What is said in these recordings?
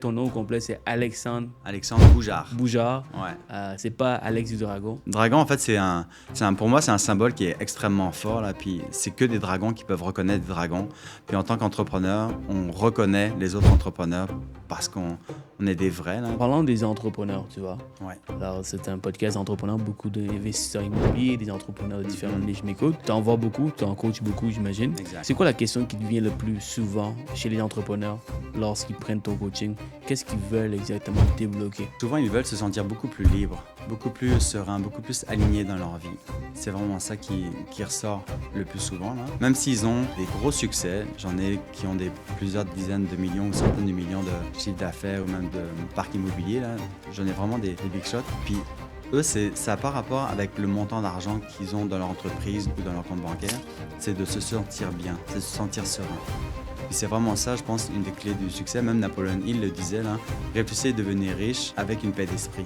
Ton nom complet, c'est Alexandre Alexandre Boujard. Boujard. Ouais. C'est pas Alex du Dragon. Dragon, en fait, pour moi, c'est un symbole qui est extrêmement fort. Là, puis c'est que des dragons qui peuvent reconnaître des dragons. Puis en tant qu'entrepreneur, on reconnaît les autres entrepreneurs parce qu'on est des vrais. Là. Parlons des entrepreneurs, tu vois. Ouais. Alors, c'est un podcast d'entrepreneurs, beaucoup d'investisseurs immobiliers, des entrepreneurs de différentes niches m'écoutent. Tu en vois beaucoup, tu en coaches beaucoup, j'imagine. Exact. C'est quoi la question qui te vient le plus souvent chez les entrepreneurs lorsqu'ils prennent ton coaching? Qu'est-ce qu'ils veulent exactement débloquer? Souvent, ils veulent se sentir beaucoup plus libres, beaucoup plus sereins, beaucoup plus alignés dans leur vie. C'est vraiment ça qui ressort le plus souvent. Là. Même s'ils ont des gros succès, j'en ai qui ont plusieurs dizaines de millions ou centaines de millions de chiffres d'affaires ou même de parcs immobiliers. Là. J'en ai vraiment des big shots. Puis eux, ça n'a pas rapport avec le montant d'argent qu'ils ont dans leur entreprise ou dans leur compte bancaire. C'est de se sentir bien, c'est de se sentir serein. Puis c'est vraiment ça, je pense, une des clés du succès. Même Napoléon Hill le disait, là, réussissez à devenir riche avec une paix d'esprit.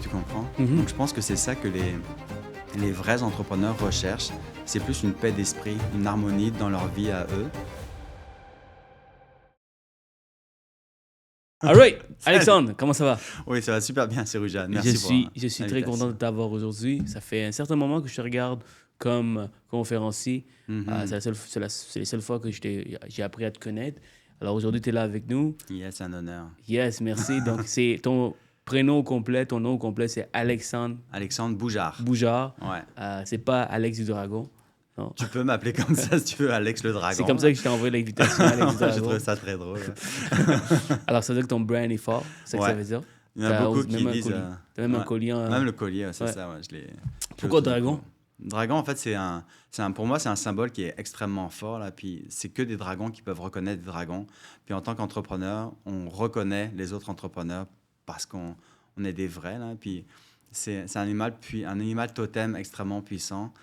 Tu comprends? Donc je pense que c'est ça que les vrais entrepreneurs recherchent. C'est plus une paix d'esprit, une harmonie dans leur vie à eux. All right, Alexandre, comment ça va? Oui, ça va super bien, c'est Rujad. Merci Je suis très content de t'avoir aujourd'hui. Ça fait un certain moment que je te regarde comme conférencier. C'est les seules fois que j'ai appris à te connaître. Alors aujourd'hui, tu es là avec nous. Yes, c'est un honneur. Yes, merci. Donc, c'est ton prénom complet, ton nom complet, c'est Alexandre Alexandre Boujard. Boujard. Ouais. C'est pas Alex du Dragon. Non. Tu peux m'appeler comme ça si tu veux, Alex le Dragon. C'est comme ça que je t'ai envoyé l'invitation, Alex du Dragon. J'ai trouvé ça très drôle. Alors, ça veut dire que ton brand est fort. C'est ça que ça veut dire? Il y en a beaucoup qui disent... T'as même un collier. Même le collier, c'est ça. Ouais, Pourquoi Dragon? Dragon, en fait, pour moi, c'est un symbole qui est extrêmement fort. Là, puis c'est que des dragons qui peuvent reconnaître des dragons. Puis en tant qu'entrepreneur, on reconnaît les autres entrepreneurs parce qu'on est des vrais. Là, puis c'est un animal totem extrêmement puissant.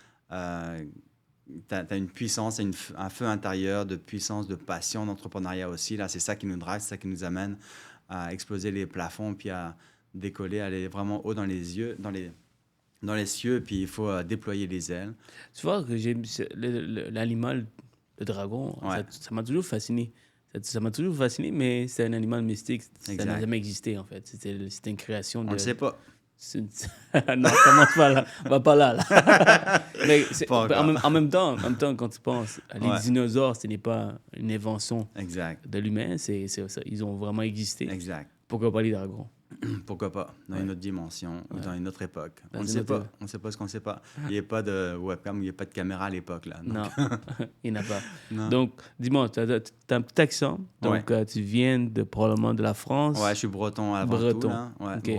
T'as une puissance, un feu intérieur de puissance, de passion, d'entrepreneuriat aussi. Là, c'est ça qui nous drive, c'est ça qui nous amène à exploser les plafonds, puis à décoller, aller vraiment haut dans les cieux, puis il faut déployer les ailes. Tu vois que l'animal, le dragon, ça m'a toujours fasciné. Ça m'a toujours fasciné, mais c'est un animal mystique. Ça n'a jamais existé, en fait. C'était une création de... On ne sait pas. Non, commence pas là. On va pas là. Mais en même temps, quand tu penses, les dinosaures, ce n'est pas une invention de l'humain. C'est ça. Ils ont vraiment existé. Exact. Pourquoi pas les dragons? Pourquoi pas? Dans une autre dimension ou dans une autre époque. On ne sait pas. On ne sait pas ce qu'on ne sait pas. Il n'y a pas de webcam, il n'y a pas de caméra à l'époque. Là. Non, il n'y en a pas. Non. Donc, dis-moi, tu as un petit accent. Donc, tu viens probablement de la France. Ouais, je suis breton avant tout. Là. Ouais, okay.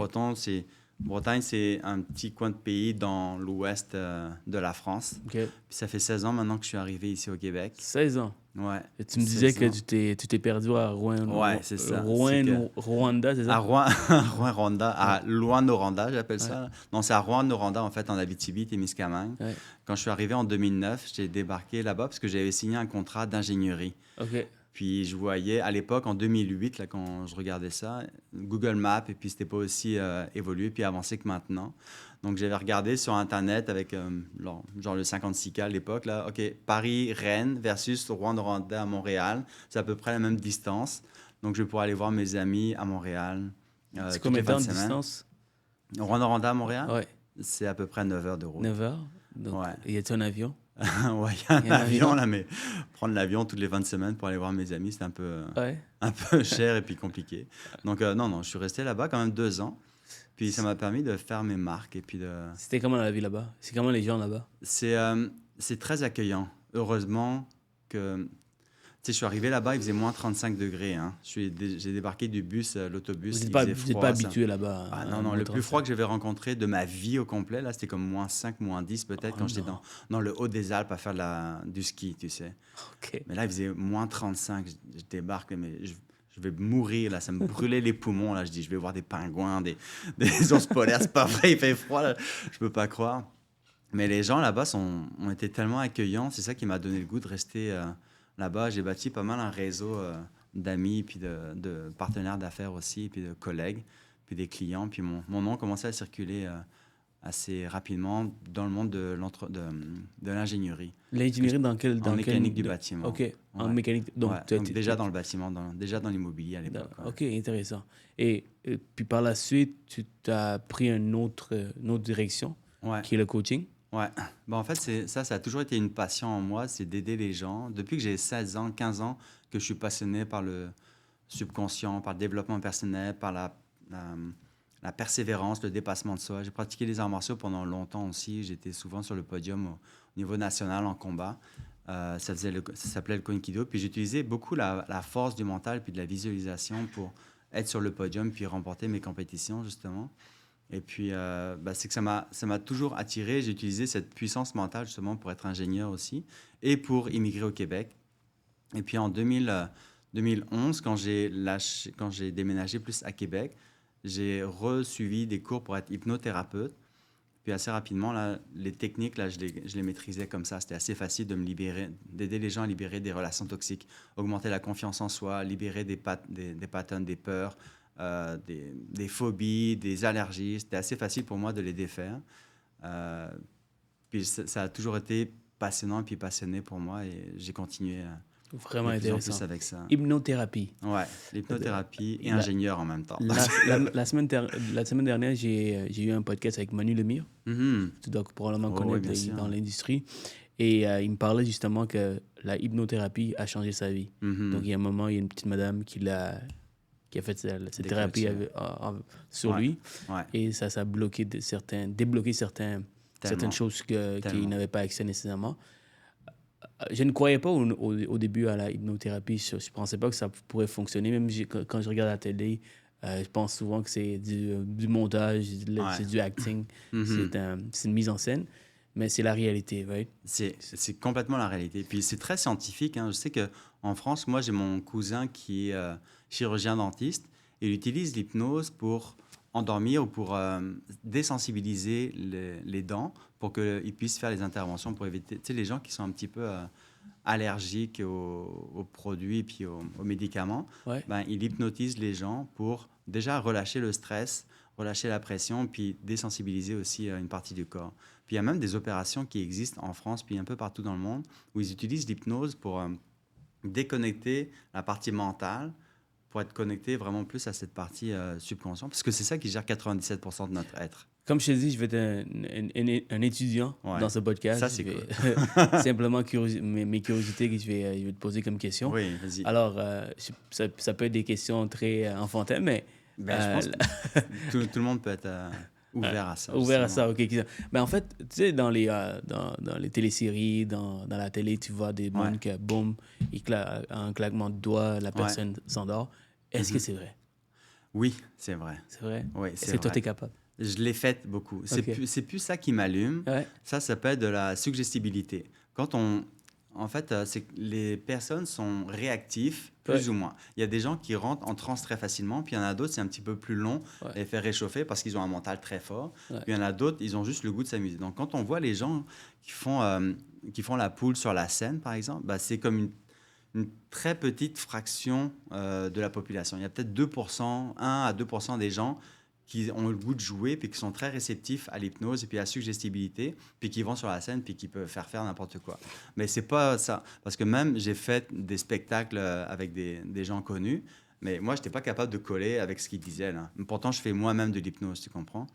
Bretagne, c'est un petit coin de pays dans l'ouest de la France. Okay. Puis ça fait 16 ans maintenant que je suis arrivé ici au Québec. 16 ans? Ouais. Et tu me disais que tu t'es perdu à Rouen. Ouais, c'est ça. Rwanda, c'est ça? À Rouen, Rwanda, à Louan-Noranda, j'appelle ça. Non, c'est à Rouen-Noranda, en fait, en Abitibi-Témiscamingue. Ouais. Quand je suis arrivé en 2009, j'ai débarqué là-bas parce que j'avais signé un contrat d'ingénierie. OK. Puis je voyais, à l'époque, en 2008, là, quand je regardais ça, Google Maps, et puis c'était pas aussi évolué puis avancé que maintenant. Donc j'avais regardé sur Internet avec genre le 56K à l'époque, là, OK, Paris-Rennes versus Rouen-Noranda à Montréal, c'est à peu près la même distance. Donc je vais pouvoir aller voir mes amis à Montréal. C'est combien de temps de distance? Rouen-Noranda à Montréal? Ouais. C'est à peu près 9 heures de route. 9 heures? Donc, y a-t-il un avion? Oui, il y a un avion, là, mais prendre l'avion toutes les 20 semaines pour aller voir mes amis, c'est un peu cher et puis compliqué. Donc, non, je suis resté là-bas quand même 2 ans. Puis ça m'a permis de faire mes marques et puis de... C'était comment la vie là-bas? C'est comment les gens là-bas? C'est très accueillant. Heureusement que... Tu sais, je suis arrivé là-bas, il faisait moins 35 degrés. Hein. J'ai débarqué du bus, l'autobus. Vous n'êtes pas habitué là-bas? Ah, non, le plus froid que j'avais rencontré de ma vie au complet, là, c'était comme moins 5, moins 10 peut-être, quand j'étais dans le haut des Alpes à faire du ski, tu sais. Okay. Mais là, il faisait moins 35. Je débarque, mais je vais mourir, là. Ça me brûlait les poumons, là. Je dis, je vais voir des pingouins, des ours polaires. C'est pas vrai, il fait froid, là. Je peux pas croire. Mais les gens là-bas ont été tellement accueillants. C'est ça qui m'a donné le goût de rester... Là-bas, j'ai bâti pas mal un réseau d'amis, puis de partenaires d'affaires aussi, puis de collègues, puis des clients. Puis mon nom commençait à circuler assez rapidement dans le monde de l'ingénierie. L'ingénierie en mécanique du bâtiment. OK, en mécanique. Donc, donc déjà dans le bâtiment, déjà dans l'immobilier à l'époque. OK, intéressant. Et puis par la suite, tu as pris une autre direction, qui est le coaching. Ouais. En fait, ça a toujours été une passion en moi, c'est d'aider les gens. Depuis que j'ai 16 ans, 15 ans, que je suis passionné par le subconscient, par le développement personnel, par la persévérance, le dépassement de soi. J'ai pratiqué les arts martiaux pendant longtemps aussi. J'étais souvent sur le podium au niveau national en combat. Ça s'appelait le Koinkido. Puis j'utilisais beaucoup la force du mental puis de la visualisation pour être sur le podium puis remporter mes compétitions, justement. Et puis, c'est que ça m'a toujours attiré. J'ai utilisé cette puissance mentale, justement, pour être ingénieur aussi et pour immigrer au Québec. Et puis, en 2011, quand j'ai déménagé plus à Québec, j'ai resuivi des cours pour être hypnothérapeute. Puis, assez rapidement, là, les techniques, là, je les maîtrisais comme ça. C'était assez facile d'aider les gens à libérer des relations toxiques, augmenter la confiance en soi, libérer des patterns, des peurs, des phobies, des allergies. C'était assez facile pour moi de les défaire. Puis ça a toujours été passionnant puis passionné pour moi et j'ai continué vraiment de plus en intéressant. plus avec ça. Hypnothérapie. Ouais, l'hypnothérapie et ingénieur en même temps. La semaine dernière, j'ai eu un podcast avec Manu Lemire. Mm-hmm. Tu dois probablement connaître dans l'industrie. Et il me parlait justement que la hypnothérapie a changé sa vie. Mm-hmm. Donc, il y a un moment, il y a une petite madame qui a fait cette thérapie sur lui. Ouais. Et ça a débloqué certaines choses qu'il n'avait pas accès nécessairement. Je ne croyais pas au début à la hypnothérapie. Je ne pensais pas que ça pourrait fonctionner. Même quand je regarde la télé, je pense souvent que c'est du montage, c'est du acting, c'est une mise en scène. Mais c'est la réalité, right? C'est complètement la réalité. Puis c'est très scientifique. Hein. Je sais qu'en France, moi, j'ai mon cousin qui est chirurgien-dentiste. Il utilise l'hypnose pour endormir ou pour désensibiliser les dents pour qu'ils puissent faire les interventions pour éviter... Tu sais, les gens qui sont un petit peu allergiques aux produits et puis aux médicaments, il hypnotise les gens pour déjà relâcher le stress, relâcher la pression, puis désensibiliser aussi une partie du corps. Puis il y a même des opérations qui existent en France, puis un peu partout dans le monde, où ils utilisent l'hypnose pour déconnecter la partie mentale, pour être connecté vraiment plus à cette partie subconsciente, parce que c'est ça qui gère 97% de notre être. Comme je te dis, je vais être un étudiant dans ce podcast. Ça, c'est cool. Simplement mes curiosités que je vais te poser comme question. Oui, vas-y. Alors, ça peut être des questions très enfantines, mais... je pense que tout le monde peut être ouvert à ça. Ouvert à ça, OK. Mais en fait, tu sais, dans les téléséries, dans la télé, tu vois des mondes que, boum, un claquement de doigts, la personne s'endort. Est-ce que c'est vrai? Oui, c'est vrai. C'est vrai? Oui, est-ce que toi, tu es capable? Je l'ai fait beaucoup. C'est plus ça qui m'allume. Ouais. Ça s'appelle de la suggestibilité. En fait, c'est que les personnes sont réactifs, plus ou moins. Il y a des gens qui rentrent en transe très facilement, puis il y en a d'autres, c'est un petit peu plus long et fait réchauffer parce qu'ils ont un mental très fort. Puis il y en a d'autres, ils ont juste le goût de s'amuser. Donc, quand on voit les gens qui font la poule sur la scène, par exemple, c'est comme une très petite fraction de la population. Il y a peut-être 1 à 2% des gens qui ont le goût de jouer, puis qui sont très réceptifs à l'hypnose et puis à la suggestibilité, puis qui vont sur la scène, puis qui peuvent faire n'importe quoi. Mais c'est pas ça. Parce que même, j'ai fait des spectacles avec des gens connus, mais moi, je n'étais pas capable de coller avec ce qu'ils disaient. Là. Pourtant, je fais moi-même de l'hypnose, tu comprends?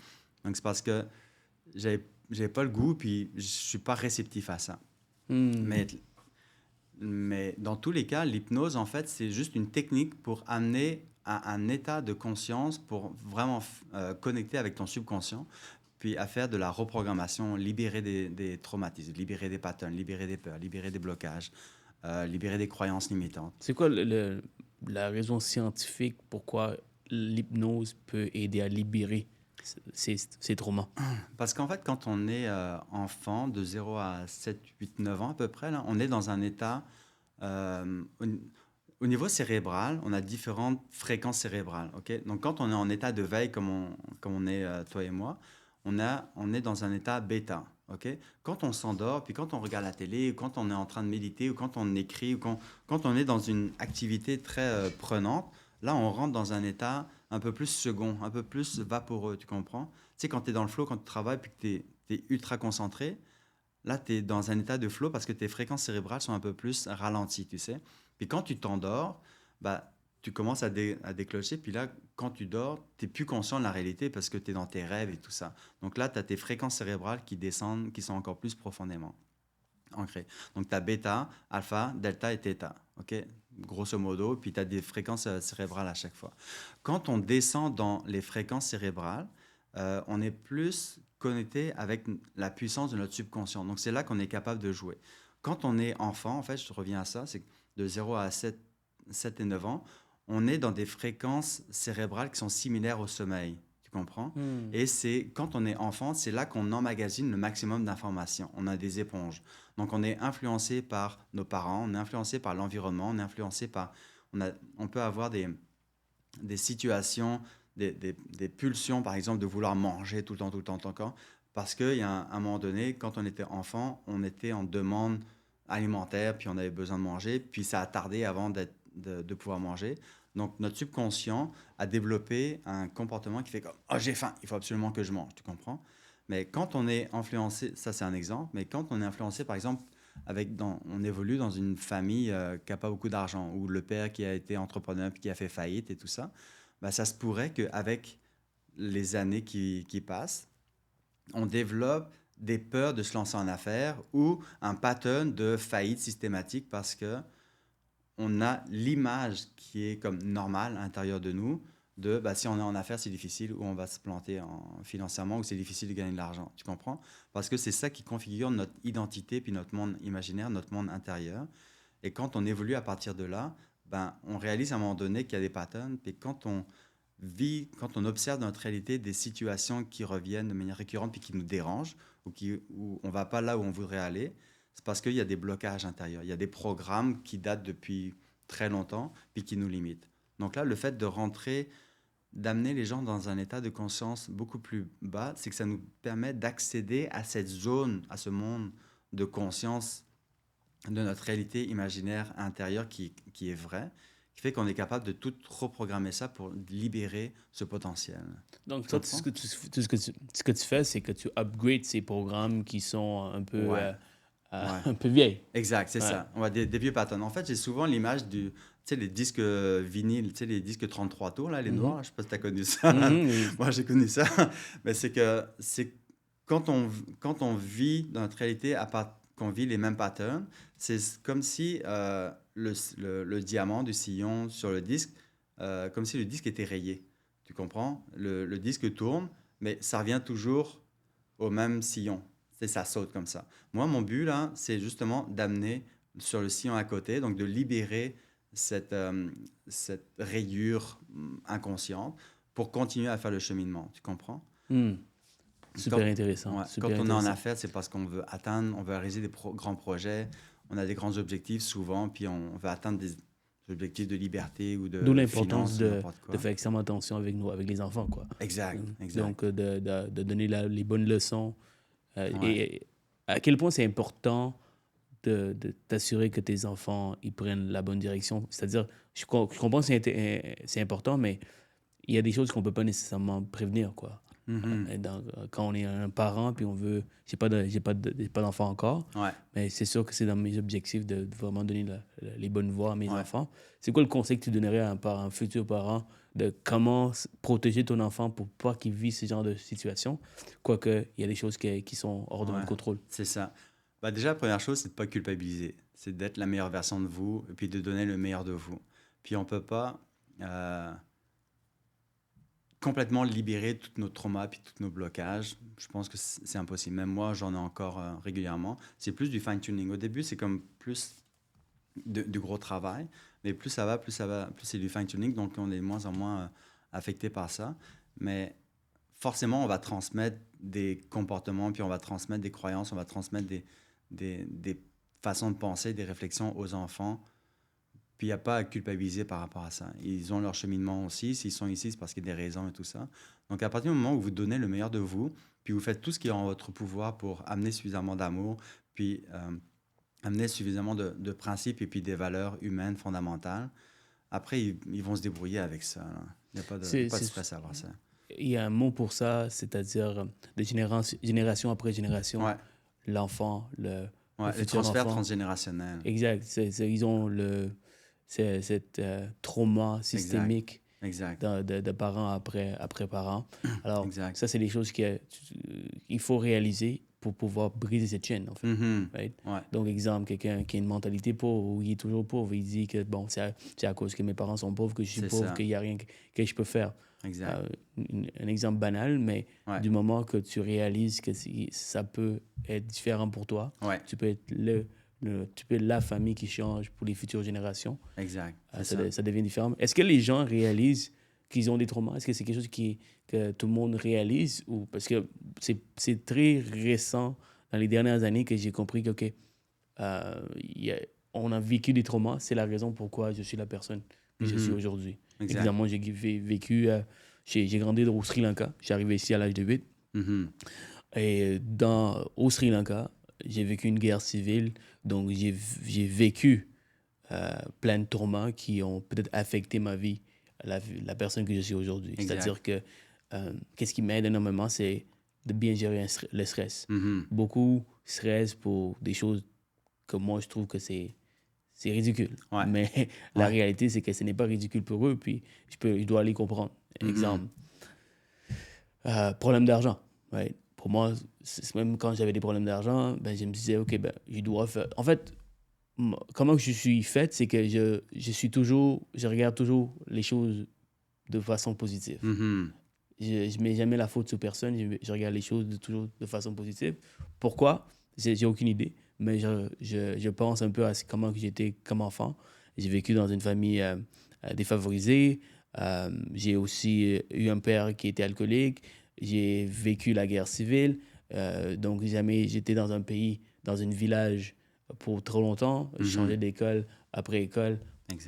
Donc, c'est parce que j'avais pas le goût, puis je suis pas réceptif à ça. Mais dans tous les cas, l'hypnose, en fait, c'est juste une technique pour amener à un état de conscience pour vraiment connecter avec ton subconscient, puis à faire de la reprogrammation, libérer des traumatismes, libérer des patterns, libérer des peurs, libérer des blocages, libérer des croyances limitantes. C'est quoi la raison scientifique pourquoi l'hypnose peut aider à libérer ces traumas? Parce qu'en fait, quand on est enfant, de 0 à 7, 8, 9 ans à peu près, là, on est dans un état... Au niveau cérébral, on a différentes fréquences cérébrales. Okay? Donc, quand on est en état de veille, comme on est toi et moi, on est dans un état bêta. Okay? Quand on s'endort, puis quand on regarde la télé, ou quand on est en train de méditer, ou quand on écrit, ou quand on est dans une activité très prenante, là, on rentre dans un état un peu plus second, un peu plus vaporeux, tu comprends? Tu sais, quand tu es dans le flow, quand tu travailles puis que tu es ultra concentré, là, tu es dans un état de flow parce que tes fréquences cérébrales sont un peu plus ralenties, tu sais. Puis quand tu t'endors, bah, tu commences à déclencher. Puis là, quand tu dors, tu n'es plus conscient de la réalité parce que tu es dans tes rêves et tout ça. Donc là, tu as tes fréquences cérébrales qui descendent, qui sont encore plus profondément ancrées. Donc tu as bêta, alpha, delta et theta. OK? Grosso modo, puis tu as des fréquences cérébrales à chaque fois. Quand on descend dans les fréquences cérébrales, on est plus connecté avec la puissance de notre subconscient. Donc, c'est là qu'on est capable de jouer. Quand on est enfant, en fait, je reviens à ça, c'est que de 0 à 7 et 9 ans, on est dans des fréquences cérébrales qui sont similaires au sommeil. Tu comprends? Et c'est quand on est enfant, c'est là qu'on emmagasine le maximum d'informations. On a des éponges. Donc, on est influencé par nos parents, on est influencé par l'environnement, on est influencé par... On peut avoir des situations, des pulsions, par exemple, de vouloir manger tout le temps, encore. Parce qu'il y a un moment donné, quand on était enfant, on était en demande alimentaire, puis on avait besoin de manger, puis ça a tardé avant de pouvoir manger. Donc, notre subconscient a développé un comportement qui fait comme « Oh, j'ai faim, il faut absolument que je mange », tu comprends? Mais quand on est influencé, ça c'est un exemple, mais quand on est influencé, par exemple, on évolue dans une famille qui n'a pas beaucoup d'argent, ou le père qui a été entrepreneur puis qui a fait faillite et tout ça, ben, ça se pourrait qu'avec les années qui passent, on développe des peurs de se lancer en affaires ou un pattern de faillite systématique parce que on a l'image qui est comme normale à l'intérieur de nous de bah, si on est en affaires, c'est difficile ou on va se planter financièrement ou c'est difficile de gagner de l'argent. Tu comprends? Parce que c'est ça qui configure notre identité puis notre monde imaginaire, notre monde intérieur. Et quand on évolue à partir de là, ben, on réalise à un moment donné qu'il y a des patterns. Puis quand on observe dans notre réalité des situations qui reviennent de manière récurrente puis qui nous dérangent où on ne va pas là où on voudrait aller, c'est parce qu'il y a des blocages intérieurs. Il y a des programmes qui datent depuis très longtemps puis qui nous limitent. Donc là, le fait d'amener les gens dans un état de conscience beaucoup plus bas, c'est que ça nous permet d'accéder à cette zone, à ce monde de conscience de notre réalité imaginaire intérieure qui est vraie, qui fait qu'on est capable de tout reprogrammer ça pour libérer ce potentiel. Donc, toi, ce que tu fais, c'est que tu upgrades ces programmes qui sont un peu, un peu vieilles. Exact, c'est ça. On va des vieux patterns. En fait, j'ai souvent l'image du... Tu sais, les disques vinyles, tu sais, les disques 33 tours, là, les noirs, je ne sais pas si tu as connu ça. Moi, j'ai connu ça. Mais c'est quand on vit dans notre réalité, qu'on vit les mêmes patterns, c'est comme si le diamant du sillon sur le disque, comme si le disque était rayé. Tu comprends? Le disque tourne, mais ça revient toujours au même sillon. Ça saute comme ça. Moi, mon but, là, c'est justement d'amener sur le sillon à côté, donc de libérer cette rayure inconsciente pour continuer à faire le cheminement. Tu comprends? Super intéressant. Quand on est en affaires, c'est parce qu'on veut atteindre, on veut réaliser des grands projets, on a des grands objectifs souvent, puis on veut atteindre des objectifs de liberté ou de D'où l'importance de faire extrêmement attention avec les enfants, quoi. Exact. Donc, de donner les bonnes leçons. Et à quel point c'est important de t'assurer que tes enfants ils prennent la bonne direction. C'est-à-dire, je comprends que c'est important, mais il y a des choses qu'on ne peut pas nécessairement prévenir, quoi. Quand on est un parent, puis on veut... J'ai pas d'enfant encore, mais c'est sûr que c'est dans mes objectifs de vraiment donner les bonnes voies à mes enfants. C'est quoi le conseil que tu donnerais à un futur parent de comment protéger ton enfant pour pas qu'il vive ce genre de situation, quoique il y a des choses qui sont hors de notre contrôle? C'est ça. Bah déjà, la première chose, c'est de ne pas culpabiliser. C'est d'être la meilleure version de vous et puis de donner le meilleur de vous. Puis on ne peut pas complètement libérer tous nos traumas puis tous nos blocages. Je pense que c'est impossible. Même moi, j'en ai encore régulièrement. C'est plus du fine-tuning. Au début, c'est comme plus du gros travail. Mais plus ça va, plus c'est du fine-tuning. Donc, on est de moins en moins affecté par ça. Mais forcément, on va transmettre des comportements, puis on va transmettre des croyances, on va transmettre des façons de penser, des réflexions aux enfants. Puis il n'y a pas à culpabiliser par rapport à ça. Ils ont leur cheminement aussi. S'ils sont ici, c'est parce qu'il y a des raisons et tout ça. Donc à partir du moment où vous donnez le meilleur de vous, puis vous faites tout ce qui est en votre pouvoir pour amener suffisamment d'amour, puis amener suffisamment de principes et puis des valeurs humaines fondamentales, après, ils vont se débrouiller avec ça. Il n'y a pas de stress à avoir ça. Il y a un mot pour ça, c'est-à-dire de génération après génération, l'enfant, le transfert transgénérationnel. Exact. Ils ont cet trauma systémique de parents après parents. Alors, ça, c'est des choses qu'il faut réaliser pour pouvoir briser cette chaîne, en fait. Right? Donc, exemple, quelqu'un qui a une mentalité pauvre ou il est toujours pauvre, il dit que, bon, c'est à cause que mes parents sont pauvres que je suis pauvre, qu'il n'y a rien que je peux faire. Un exemple banal, mais du moment que tu réalises que ça peut être différent pour toi, tu peux être tu peux être la famille qui change pour les futures générations. Ça devient différent. Est-ce que les gens réalisent qu'ils ont des traumas? Est-ce que c'est quelque chose que tout le monde réalise? Ou parce que c'est très récent, dans les dernières années, que j'ai compris que, OK, on a vécu des traumas. C'est la raison pourquoi je suis la personne que je suis aujourd'hui. Évidemment, j'ai vécu... j'ai grandi au Sri Lanka. Je suis arrivé ici à l'âge de 8. Et au Sri Lanka, j'ai vécu une guerre civile. Donc, j'ai vécu plein de traumas qui ont peut-être affecté ma vie, la personne que je suis aujourd'hui. C'est-à-dire que qu'est-ce qui m'aide énormément, c'est de bien gérer le stress. Beaucoup stress pour des choses que moi, je trouve que c'est ridicule. Mais la réalité, c'est que ce n'est pas ridicule pour eux, puis je dois les comprendre. Exemple, problème d'argent. Pour moi, même quand j'avais des problèmes d'argent, ben, je me disais, OK, ben, je dois faire... En fait, comment je suis fait, c'est que je regarde toujours les choses de façon positive. Je mets jamais la faute sur personne, je regarde les choses toujours de façon positive. Pourquoi? J'ai aucune idée, mais je pense un peu à comment j'étais comme enfant. J'ai vécu dans une famille défavorisée. J'ai aussi eu un père qui était alcoolique. J'ai vécu la guerre civile. Donc, jamais j'étais dans un pays, dans un village pour trop longtemps. Je changeais d'école après école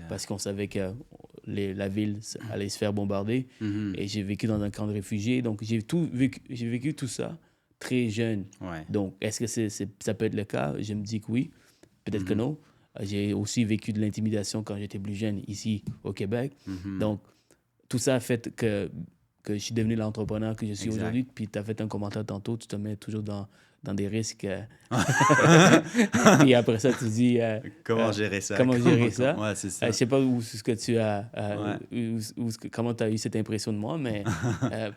parce qu'on savait que la ville allait se faire bombarder. Et j'ai vécu dans un camp de réfugiés. Donc, j'ai vécu tout ça très jeune. Donc, est-ce que ça peut être le cas? Je me dis que oui. Peut-être que non. J'ai aussi vécu de l'intimidation quand j'étais plus jeune ici au Québec. Donc, tout ça a fait que je suis devenu l'entrepreneur que je suis aujourd'hui. Puis tu as fait un commentaire tantôt, tu te mets toujours dans des risques. Puis après ça, tu dis... comment gérer ça? Ouais, c'est ça. Je ne sais pas où ce que tu as... comment tu as eu cette impression de moi, mais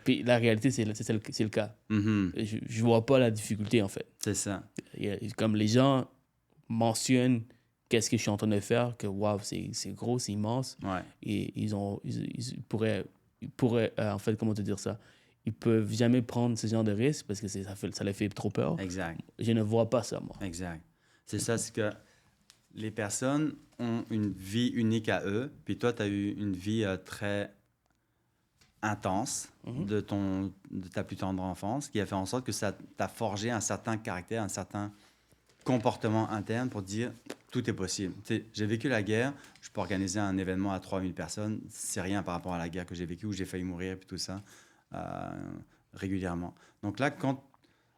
puis la réalité, c'est le cas. Je ne vois pas la difficulté, en fait. C'est ça. Comme les gens mentionnent qu'est-ce que je suis en train de faire, que waouh, c'est gros, c'est immense. Et ils pourraient en fait, comment te dire ça? Ils peuvent jamais prendre ce genre de risque parce que ça les fait trop peur. Je ne vois pas ça, moi. C'est ça, c'est que les personnes ont une vie unique à eux, puis toi, tu as eu une vie très intense de ta plus tendre enfance, qui a fait en sorte que ça t'a forgé un certain caractère, un certain comportement interne pour dire tout est possible. J'ai vécu la guerre, je peux organiser un événement à 3000 personnes, c'est rien par rapport à la guerre que j'ai vécue où j'ai failli mourir et tout ça régulièrement. Donc là,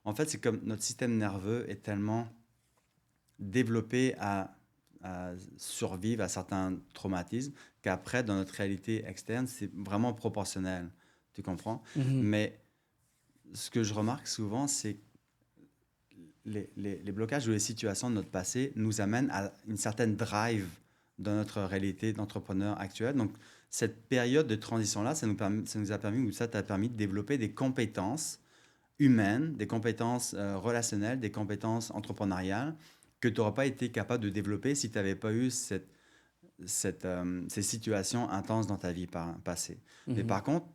en fait, c'est comme notre système nerveux est tellement développé à survivre à certains traumatismes qu'après, dans notre réalité externe, c'est vraiment proportionnel. Tu comprends? Mais ce que je remarque souvent, c'est les blocages ou les situations de notre passé nous amènent à une certaine drive dans notre réalité d'entrepreneur actuel. Donc, cette période de transition-là, ça nous a permis, ou ça t'a permis de développer des compétences humaines, des compétences relationnelles, des compétences entrepreneuriales que tu n'aurais pas été capable de développer si tu n'avais pas eu ces situations intenses dans ta vie passée. Mais par contre,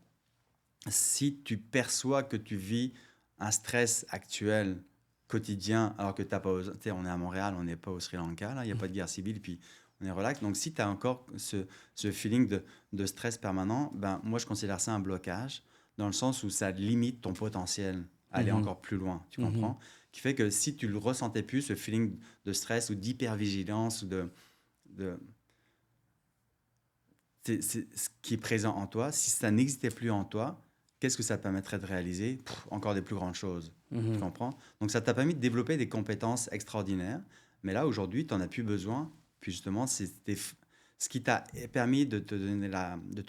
si tu perçois que tu vis un stress actuel quotidien, alors que tu n'as pas... on est à Montréal, on n'est pas au Sri Lanka, il n'y a pas de guerre civile, puis on est relax. Donc, si tu as encore ce feeling de stress permanent, ben, moi, je considère ça un blocage, dans le sens où ça limite ton potentiel à aller encore plus loin, tu comprends? Qui fait que si tu le ressentais plus, ce feeling de stress ou d'hypervigilance, ou c'est ce qui est présent en toi, si ça n'existait plus en toi, qu'est-ce que ça permettrait de réaliser? Encore des plus grandes choses. Tu comprends? Donc, ça t'a permis de développer des compétences extraordinaires. Mais là, aujourd'hui, tu n'en as plus besoin. Puis justement, c'était ce qui t'a permis de te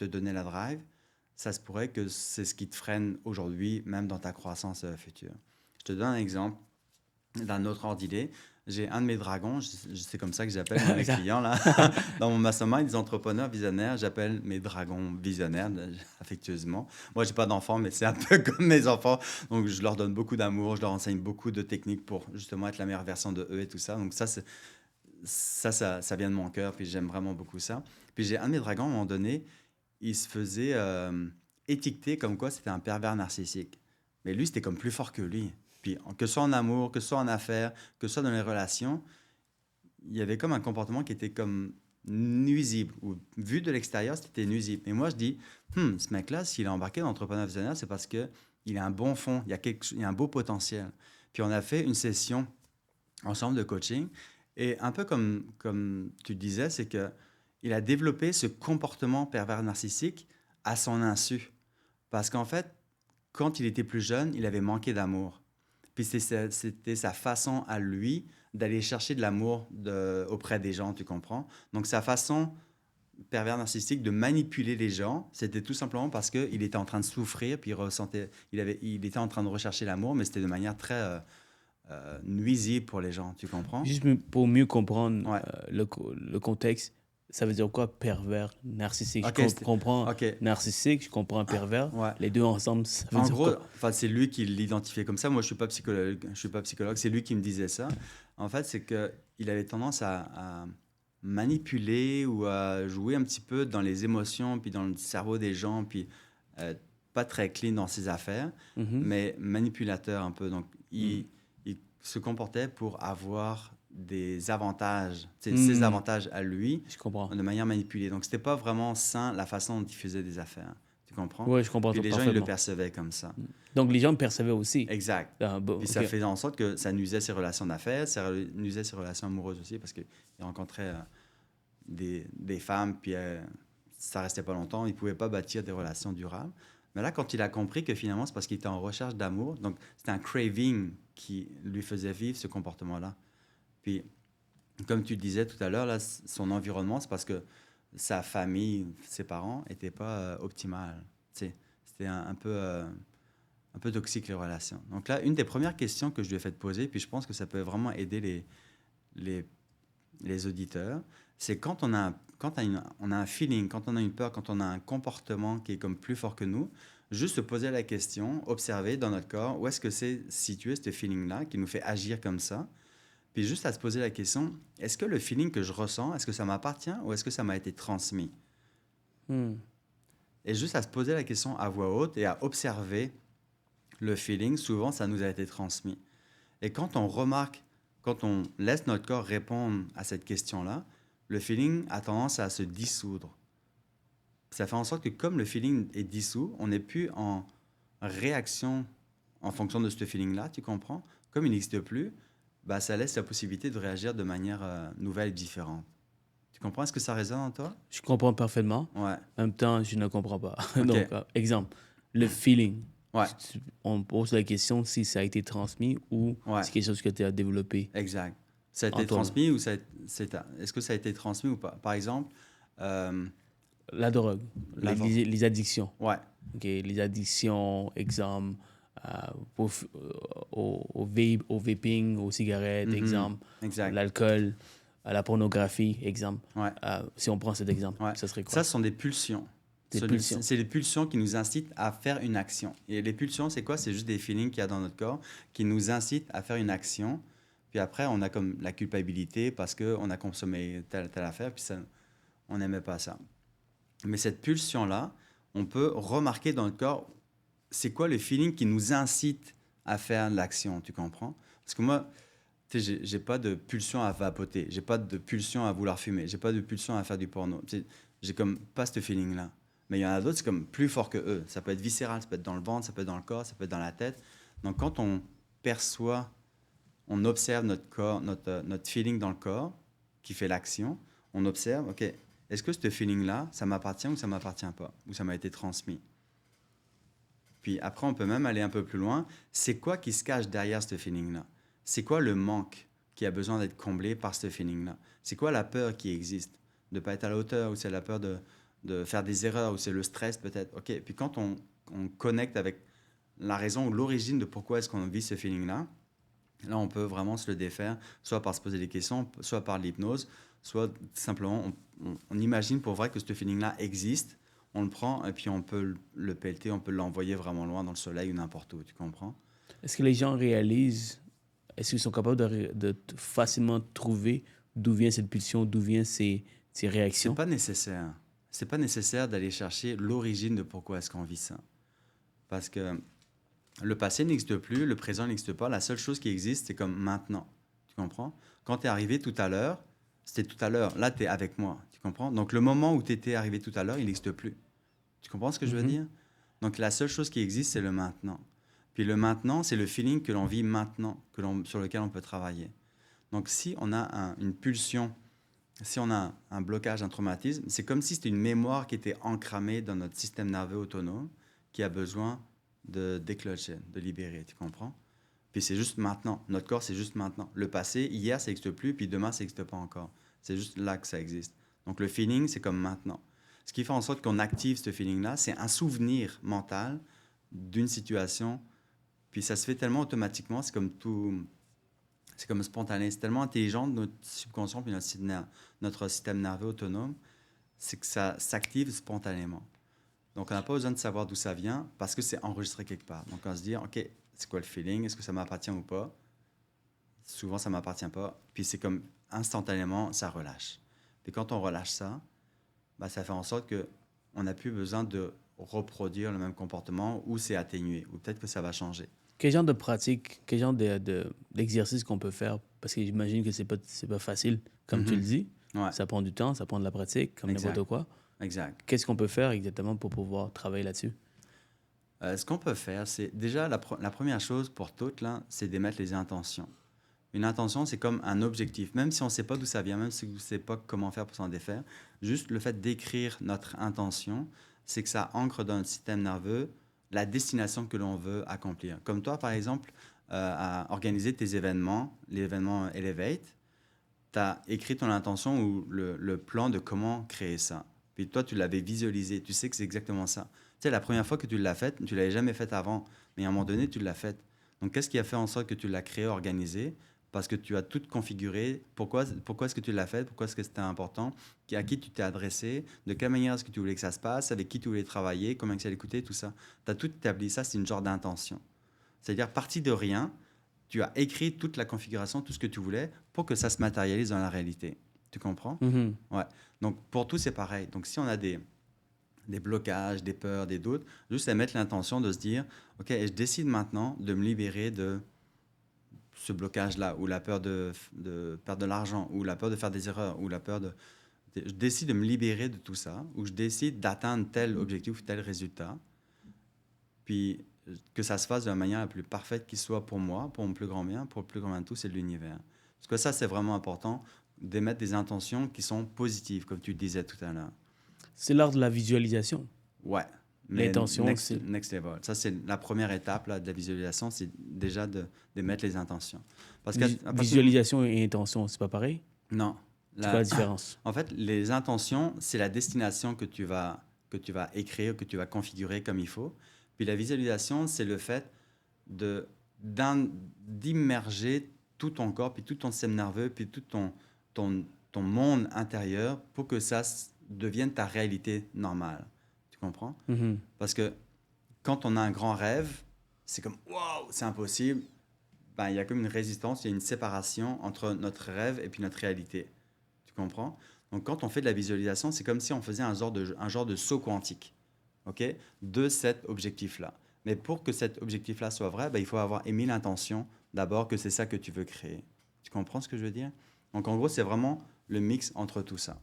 donner la drive, ça se pourrait que c'est ce qui te freine aujourd'hui, même dans ta croissance future. Je te donne un exemple d'un autre ordre d'idée. J'ai un de mes dragons, c'est comme ça que j'appelle mes clients là. Dans mon mastermind, des entrepreneurs visionnaires, j'appelle mes dragons visionnaires affectueusement. Moi, j'ai pas d'enfants, mais c'est un peu comme mes enfants. Donc, je leur donne beaucoup d'amour, je leur enseigne beaucoup de techniques pour justement être la meilleure version de eux et tout ça. Donc, ça vient de mon cœur, puis j'aime vraiment beaucoup ça. Puis j'ai un de mes dragons, à un moment donné, il se faisait étiqueter comme quoi c'était un pervers narcissique. Mais lui, c'était comme plus fort que lui. Puis que ce soit en amour, que ce soit en affaires, que ce soit dans les relations, il y avait comme un comportement qui était comme nuisible. Ou vu de l'extérieur, c'était nuisible. Et moi, je dis, ce mec-là, s'il est embarqué dans l'entrepreneuriat visionnaire, c'est parce qu'il a un bon fond, il y a un beau potentiel. Puis on a fait une session ensemble de coaching. Et un peu comme tu disais, c'est qu'il a développé ce comportement pervers narcissique à son insu. Parce qu'en fait, quand il était plus jeune, il avait manqué d'amour. Puis c'était sa façon à lui d'aller chercher de l'amour auprès des gens, tu comprends? Donc sa façon pervers narcissique de manipuler les gens, c'était tout simplement parce qu'il était en train de souffrir, puis il était en train de rechercher l'amour, mais c'était de manière très nuisible pour les gens, tu comprends? Juste pour mieux comprendre le contexte, ça veut dire quoi, pervers, narcissique? Je comprends narcissique, je comprends pervers. Les deux ensemble, ça veut dire quoi? En gros, c'est lui qui l'identifiait comme ça. Moi, je suis pas psychologue. C'est lui qui me disait ça. En fait, c'est qu'il avait tendance à manipuler ou à jouer un petit peu dans les émotions, puis dans le cerveau des gens, puis pas très clean dans ses affaires, mais manipulateur un peu. Donc, il se comportait pour avoir des avantages, ses avantages à lui, de manière manipulée. Donc, c'était pas vraiment sain la façon dont il faisait des affaires. Tu comprends? Oui, je comprends. Puis les gens, ils le percevaient comme ça. Donc, les gens le percevaient aussi. Exact. Puis ça faisait en sorte que ça nuisait ses relations d'affaires, ça nuisait ses relations amoureuses aussi, parce qu'il rencontrait des femmes, puis ça restait pas longtemps, il pouvait pas bâtir des relations durables. Mais là, quand il a compris que finalement, c'est parce qu'il était en recherche d'amour, donc c'était un craving qui lui faisait vivre ce comportement-là. Puis, comme tu disais tout à l'heure, là, son environnement, c'est parce que sa famille, ses parents, n'étaient pas optimales. C'était un peu toxique, les relations. Donc là, une des premières questions que je lui ai fait poser, puis je pense que ça peut vraiment aider les auditeurs, c'est quand on a un feeling, quand on a une peur, quand on a un comportement qui est comme plus fort que nous, juste se poser la question, observer dans notre corps, où est-ce que c'est situé ce feeling-là qui nous fait agir comme ça. Puis juste à se poser la question, est-ce que le feeling que je ressens, est-ce que ça m'appartient ou est-ce que ça m'a été transmis? Et juste à se poser la question à voix haute et à observer le feeling, souvent ça nous a été transmis. Et quand on laisse notre corps répondre à cette question-là, le feeling a tendance à se dissoudre. Ça fait en sorte que comme le feeling est dissous, on n'est plus en réaction en fonction de ce feeling-là, tu comprends? Comme il n'existe plus, ça laisse la possibilité de réagir de manière nouvelle et différente. Tu comprends? Est-ce que ça résonne en toi? Je comprends parfaitement. Ouais. En même temps, je ne comprends pas. Okay. Donc, exemple, le feeling. Ouais. On pose la question si ça a été transmis ou c'est quelque chose que tu as développé. Exact. Ça a été transmis ou est-ce que ça a été transmis ou pas? Par exemple... la drogue, les addictions. Ouais. Okay, les addictions, exemple, au vaping, aux cigarettes, exemple, l'alcool, la pornographie, exemple. Ouais. Si on prend cet exemple, ça serait quoi? Ça, ce sont des pulsions. C'est les pulsions qui nous incitent à faire une action. Et les pulsions, c'est quoi? C'est juste des feelings qu'il y a dans notre corps qui nous incitent à faire une action. Puis après, on a comme la culpabilité parce qu'on a consommé telle affaire, puis ça, on n'aimait pas ça. Mais cette pulsion-là, on peut remarquer dans le corps, c'est quoi le feeling qui nous incite à faire l'action, tu comprends? Parce que moi, tu sais, j'ai pas de pulsion à vapoter, j'ai pas de pulsion à vouloir fumer, j'ai pas de pulsion à faire du porno. Tu sais, j'ai comme pas ce feeling-là. Mais il y en a d'autres, c'est comme plus fort que eux. Ça peut être viscéral, ça peut être dans le ventre, ça peut être dans le corps, ça peut être dans la tête. Donc quand on perçoit, on observe notre corps, notre feeling dans le corps qui fait l'action, on observe, OK, est-ce que ce feeling-là, ça m'appartient ou ça ne m'appartient pas? Ou ça m'a été transmis? Puis après, on peut même aller un peu plus loin. C'est quoi qui se cache derrière ce feeling-là? C'est quoi le manque qui a besoin d'être comblé par ce feeling-là? C'est quoi la peur qui existe? De ne pas être à la hauteur ou c'est la peur de de faire des erreurs, ou c'est le stress peut-être. OK, puis quand on connecte avec la raison ou l'origine de pourquoi est-ce qu'on vit ce feeling-là, là, on peut vraiment se le défaire, soit par se poser des questions, soit par l'hypnose, soit simplement, on imagine pour vrai que ce feeling-là existe, on le prend et puis on peut le pelleter, on peut l'envoyer vraiment loin dans le soleil ou n'importe où, tu comprends? Est-ce que les gens réalisent, est-ce qu'ils sont capables de facilement trouver d'où vient cette pulsion, d'où viennent ces réactions? C'est pas nécessaire. C'est pas nécessaire d'aller chercher l'origine de pourquoi est-ce qu'on vit ça. Parce que le passé n'existe plus, le présent n'existe pas. La seule chose qui existe, c'est comme maintenant. Tu comprends? Quand tu es arrivé tout à l'heure, c'était tout à l'heure. Là, tu es avec moi. Tu comprends? Donc, le moment où tu étais arrivé tout à l'heure, il n'existe plus. Tu comprends ce que je veux dire? Donc, la seule chose qui existe, c'est le maintenant. Puis le maintenant, c'est le feeling que l'on vit maintenant, sur lequel on peut travailler. Donc, si on a une pulsion, si on a un blocage, un traumatisme, c'est comme si c'était une mémoire qui était encramée dans notre système nerveux autonome qui a besoin de déclencher, de libérer, tu comprends? Puis c'est juste maintenant. Notre corps, c'est juste maintenant. Le passé, hier, ça n'existe plus, puis demain, ça n'existe pas encore. C'est juste là que ça existe. Donc le feeling, c'est comme maintenant. Ce qui fait en sorte qu'on active ce feeling-là, c'est un souvenir mental d'une situation, puis ça se fait tellement automatiquement, c'est comme tout... C'est comme spontané, c'est tellement intelligent de notre subconscient puis notre système nerveux autonome, c'est que ça s'active spontanément. Donc, on n'a pas besoin de savoir d'où ça vient parce que c'est enregistré quelque part. Donc, on se dit, OK, c'est quoi le feeling? Est-ce que ça m'appartient ou pas? Souvent, ça ne m'appartient pas. Puis, c'est comme instantanément, ça relâche. Puis, quand on relâche ça, bah, ça fait en sorte qu'on n'a plus besoin de reproduire le même comportement ou c'est atténué ou peut-être que ça va changer. Quel genre de pratique, quel genre d'exercice qu'on peut faire? Parce que j'imagine que c'est pas facile, comme tu le dis. Ouais. Ça prend du temps, ça prend de la pratique, comme n'importe quoi. Exact. Qu'est-ce qu'on peut faire exactement pour pouvoir travailler là-dessus? Ce qu'on peut faire, c'est déjà la première chose pour toutes, là, c'est d'émettre les intentions. Une intention, c'est comme un objectif. Même si on ne sait pas d'où ça vient, même si on ne sait pas comment faire pour s'en défaire, juste le fait d'écrire notre intention, c'est que ça ancre dans notre système nerveux la destination que l'on veut accomplir. Comme toi, par exemple, à organiser tes événements, l'événement Elevate, tu as écrit ton intention ou le plan de comment créer ça. Puis toi, tu l'avais visualisé. Tu sais que c'est exactement ça. Tu sais, la première fois que tu l'as faite, tu ne l'avais jamais faite avant. Mais à un moment donné, tu l'as faite. Donc, qu'est-ce qui a fait en sorte que tu l'as créé, organisé? Parce que tu as tout configuré. Pourquoi est-ce que tu l'as faite? Pourquoi est-ce que c'était important? À qui tu t'es adressé? De quelle manière est-ce que tu voulais que ça se passe? Avec qui tu voulais travailler? Comment ça allait coûter? Tout ça. Tu as tout établi. Ça, c'est une genre d'intention. C'est-à-dire, parti de rien, tu as écrit toute la configuration, tout ce que tu voulais, pour que ça se matérialise dans la réalité. Tu comprends? Ouais. Donc, pour tout, c'est pareil. Donc, si on a des blocages, des peurs, des doutes, juste à mettre l'intention de se dire, OK, je décide maintenant de me libérer de ce blocage-là, ou la peur de perdre de l'argent, ou la peur de faire des erreurs, ou la peur de... Je décide de me libérer de tout ça, ou je décide d'atteindre tel objectif ou tel résultat, puis que ça se fasse de la manière la plus parfaite qui soit pour moi, pour mon plus grand bien, pour le plus grand bien de tout, c'est l'univers. Parce que ça, c'est vraiment important, d'émettre des intentions qui sont positives, comme tu disais tout à l'heure. C'est l'art de la visualisation. Ouais. L'intention, c'est... Next level. Ça, c'est la première étape là, de la visualisation, c'est déjà d'émettre les intentions. Parce que, visualisation et intention, c'est pas pareil? Non. C'est quoi la différence? En fait, les intentions, c'est la destination que tu vas écrire, que tu vas configurer comme il faut. Puis la visualisation, c'est le fait d'immerger tout ton corps, puis tout ton système nerveux, puis tout ton monde intérieur pour que ça devienne ta réalité normale. Tu comprends? Parce que quand on a un grand rêve, c'est comme « wow, c'est impossible ». Ben, il y a comme une résistance, il y a une séparation entre notre rêve et puis notre réalité. Tu comprends? Donc, quand on fait de la visualisation, c'est comme si on faisait un genre de saut quantique, okay, de cet objectif-là. Mais pour que cet objectif-là soit vrai, ben, il faut avoir émis l'intention d'abord que c'est ça que tu veux créer. Tu comprends ce que je veux dire? Donc, en gros, c'est vraiment le mix entre tout ça.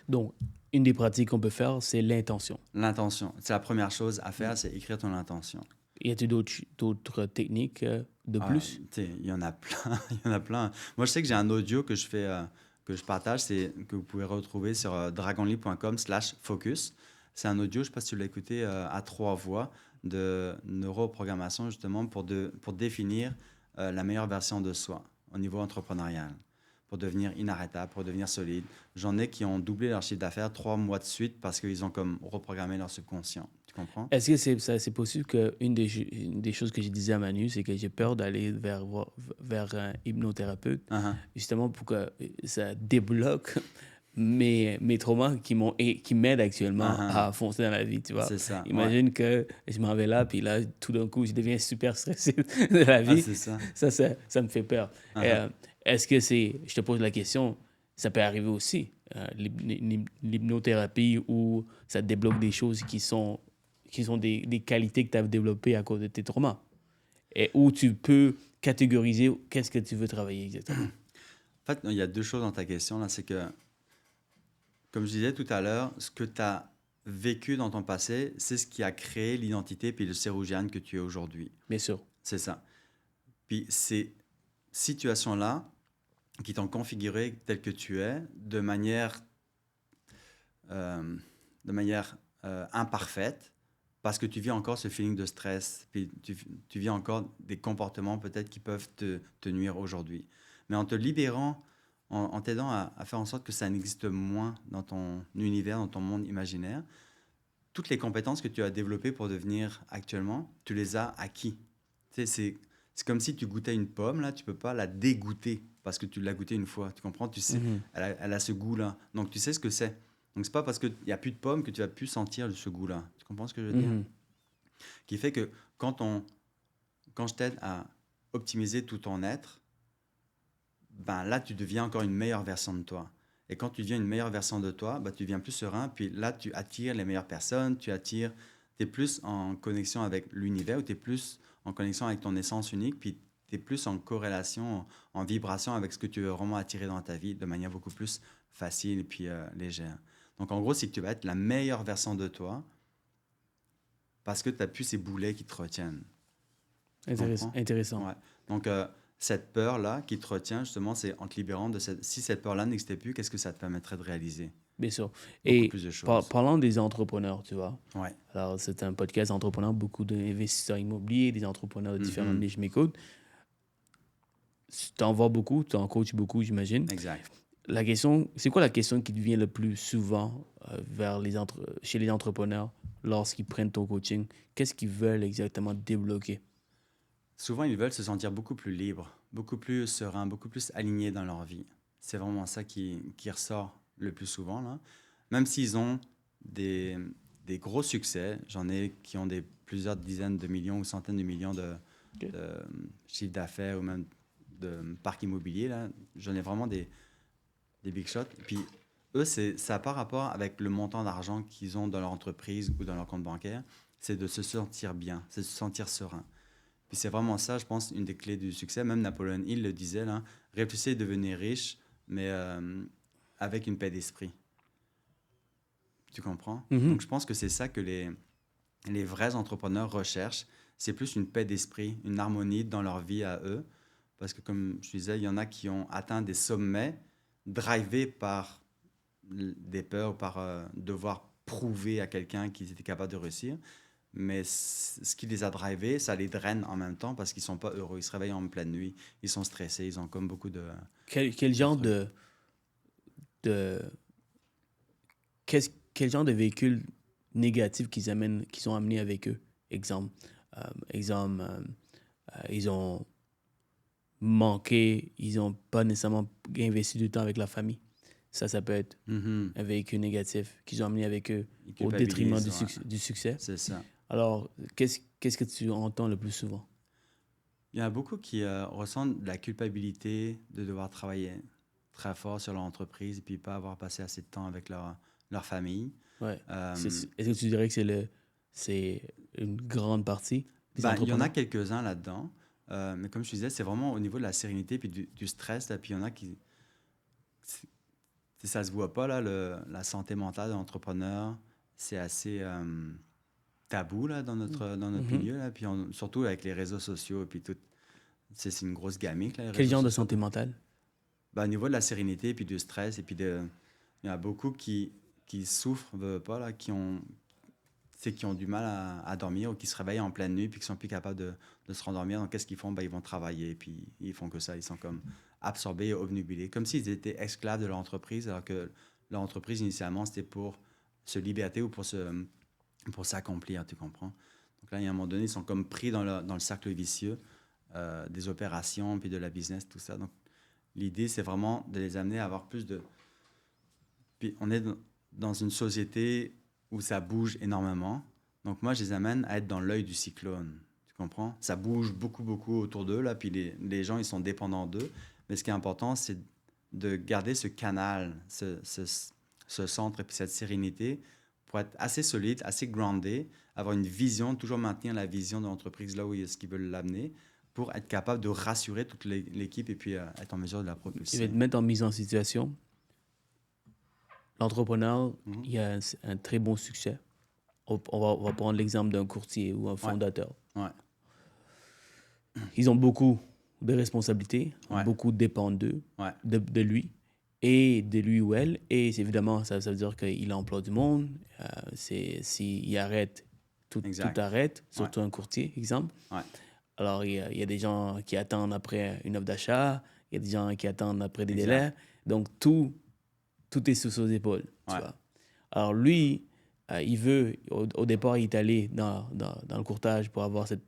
Donc, une des pratiques qu'on peut faire, c'est l'intention. L'intention. C'est la première chose à faire, c'est écrire ton intention. Y a-t-il d'autres techniques de plus? Il y en a plein. Il y en a plein. Moi, je sais que j'ai un audio que je fais, que je partage, que vous pouvez retrouver sur dragonly.com/focus. C'est un audio, je ne sais pas si tu l'as écouté, à 3 voix de neuroprogrammation, justement, pour définir la meilleure version de soi au niveau entrepreneurial. pour devenir inarrêtables, pour devenir solides. J'en ai qui ont doublé leur chiffre d'affaires 3 mois de suite parce qu'ils ont comme reprogrammé leur subconscient. Tu comprends? Est-ce que c'est possible qu'une des choses que je disais à Manu, c'est que j'ai peur d'aller vers un hypnothérapeute, justement pour que ça débloque mes traumas qui m'aident actuellement à foncer dans la vie, tu vois. C'est ça. Imagine que je m'en vais là, puis là, tout d'un coup, je deviens super stressé de la vie. C'est ça. Ça me fait peur. Est-ce que je te pose la question, ça peut arriver aussi, l'hypnothérapie où ça débloque des choses qui sont des qualités que tu as développées à cause de tes traumas. Et où tu peux catégoriser qu'est-ce que tu veux travailler exactement. En fait, il y a 2 choses dans ta question, là. C'est que, comme je disais tout à l'heure, ce que tu as vécu dans ton passé, c'est ce qui a créé l'identité puis le Seroujane que tu es aujourd'hui. Bien sûr. C'est ça. Puis ces situations-là qui t'ont configuré tel que tu es de manière imparfaite, parce que tu vis encore ce feeling de stress, puis tu vis encore des comportements peut-être qui peuvent te nuire aujourd'hui. Mais en te libérant, en t'aidant à faire en sorte que ça n'existe moins dans ton univers, dans ton monde imaginaire, toutes les compétences que tu as développées pour devenir actuellement, tu les as acquis. Tu sais, c'est comme si tu goûtais une pomme, là, tu ne peux pas la dégoûter parce que tu l'as goûtée une fois. Tu comprends? Tu sais, elle a ce goût-là. Donc, tu sais ce que c'est. Donc, ce n'est pas parce qu'il n'y a plus de pommes que tu vas plus sentir ce goût-là. Tu comprends ce que je veux dire? Qui fait que quand je t'aide à optimiser tout ton être, ben là, tu deviens encore une meilleure version de toi. Et quand tu deviens une meilleure version de toi, ben, tu deviens plus serein. Puis là, tu attires les meilleures personnes. Tu es plus en connexion avec l'univers ou tu es plus en connexion avec ton essence unique. Puis tu es plus en corrélation, en vibration avec ce que tu veux vraiment attirer dans ta vie de manière beaucoup plus facile et puis légère. Donc, en gros, c'est que tu vas être la meilleure version de toi parce que tu n'as plus ces boulets qui te retiennent. Intéressant. Ouais. Donc, cette peur-là qui te retient, justement, c'est en te libérant de cette... Si cette peur-là n'existait plus, qu'est-ce que ça te permettrait de réaliser? Bien sûr. Beaucoup Et plus de choses. parlant des entrepreneurs, tu vois. Ouais. Alors, c'est un podcast entrepreneur, beaucoup d'investisseurs immobiliers, des entrepreneurs de différentes niches m'écoutent. Tu en vois beaucoup, tu en coaches beaucoup, j'imagine. Exact. C'est quoi la question qui te vient le plus souvent chez les entrepreneurs lorsqu'ils prennent ton coaching? Qu'est-ce qu'ils veulent exactement débloquer? Souvent, ils veulent se sentir beaucoup plus libres, beaucoup plus sereins, beaucoup plus alignés dans leur vie. C'est vraiment ça qui ressort le plus souvent, là. Même s'ils ont des gros succès, j'en ai qui ont plusieurs dizaines de millions ou centaines de millions de chiffre d'affaires ou même de parc immobilier, là. J'en ai vraiment des big shots. Puis eux, ça n'a pas rapport avec le montant d'argent qu'ils ont dans leur entreprise ou dans leur compte bancaire. C'est de se sentir bien, c'est de se sentir serein. Puis c'est vraiment ça, je pense, une des clés du succès. Même Napoléon Hill le disait, là, réfléchissez à devenir riche, mais avec une paix d'esprit. Tu comprends? Donc je pense que c'est ça que les vrais entrepreneurs recherchent. C'est plus une paix d'esprit, une harmonie dans leur vie à eux. Parce que comme je disais, il y en a qui ont atteint des sommets drivés par des peurs, par devoir prouver à quelqu'un qu'ils étaient capables de réussir. Mais ce qui les a drivés, ça les draine en même temps parce qu'ils ne sont pas heureux. Ils se réveillent en pleine nuit, ils sont stressés, ils ont comme beaucoup de... Quel genre de véhicule négatif qu'ils ont amené avec eux? Exemple, ils ont manqué, ils n'ont pas nécessairement investi du temps avec la famille. Ça peut être un véhicule négatif qu'ils ont amené avec eux au détriment du succès. C'est ça. Alors, qu'est-ce que tu entends le plus souvent? Il y en a beaucoup qui ressentent de la culpabilité de devoir travailler très fort sur leur entreprise et puis pas avoir passé assez de temps avec leur famille. Ouais. Est-ce que tu dirais que c'est une grande partie des entrepreneurs? Il y en a quelques-uns là-dedans. Mais comme je disais, c'est vraiment au niveau de la sérénité puis du stress. Là, puis il y en a qui... Ça se voit pas, là, la santé mentale de l'entrepreneur. C'est assez tabou là, dans notre milieu. Là, puis surtout avec les réseaux sociaux et puis tout. C'est une grosse gamique. Là, quel genre de santé mentale? Au niveau de la sérénité puis du stress. Et puis il y en a beaucoup qui souffrent, pas, là, qui ont c'est qu'ils ont du mal à dormir ou qui se réveillent en pleine nuit puis qui sont plus capables de se rendormir. Donc, qu'est-ce qu'ils font? Ils vont travailler puis ils font que ça. Ils sont comme absorbés, obnubilés, comme s'ils étaient esclaves de leur entreprise, alors que leur entreprise, initialement, c'était pour se libérer ou pour s'accomplir, tu comprends? Donc là, il y a un moment donné, ils sont comme pris dans le cercle vicieux des opérations puis de la business, tout ça. Donc, l'idée, c'est vraiment de les amener à avoir plus de... Puis, on est dans une société où ça bouge énormément. Donc, moi, je les amène à être dans l'œil du cyclone. Tu comprends? Ça bouge beaucoup, beaucoup autour d'eux, là, puis les gens, ils sont dépendants d'eux. Mais ce qui est important, c'est de garder ce canal, ce centre et puis cette sérénité pour être assez solide, assez groundé, avoir une vision, toujours maintenir la vision de l'entreprise là où est-ce qu'ils veulent l'amener pour être capable de rassurer toute l'équipe et puis être en mesure de la propulser. Il va te mettre en mise en situation. L'entrepreneur, il a un très bon succès. On va prendre l'exemple d'un courtier ou un fondateur. Ouais. Ils ont beaucoup de responsabilités, beaucoup dépendent d'eux, de lui et de lui ou elle. Et évidemment, ça veut dire qu'il emploie du monde. S'il arrête, tout arrête, surtout un courtier, exemple. Ouais. Alors, il y a des gens qui attendent après une offre d'achat, il y a des gens qui attendent après des délais. Donc, tout est sous ses épaules. Tu vois. Alors, lui, il veut, au départ, il est allé dans le courtage pour avoir cette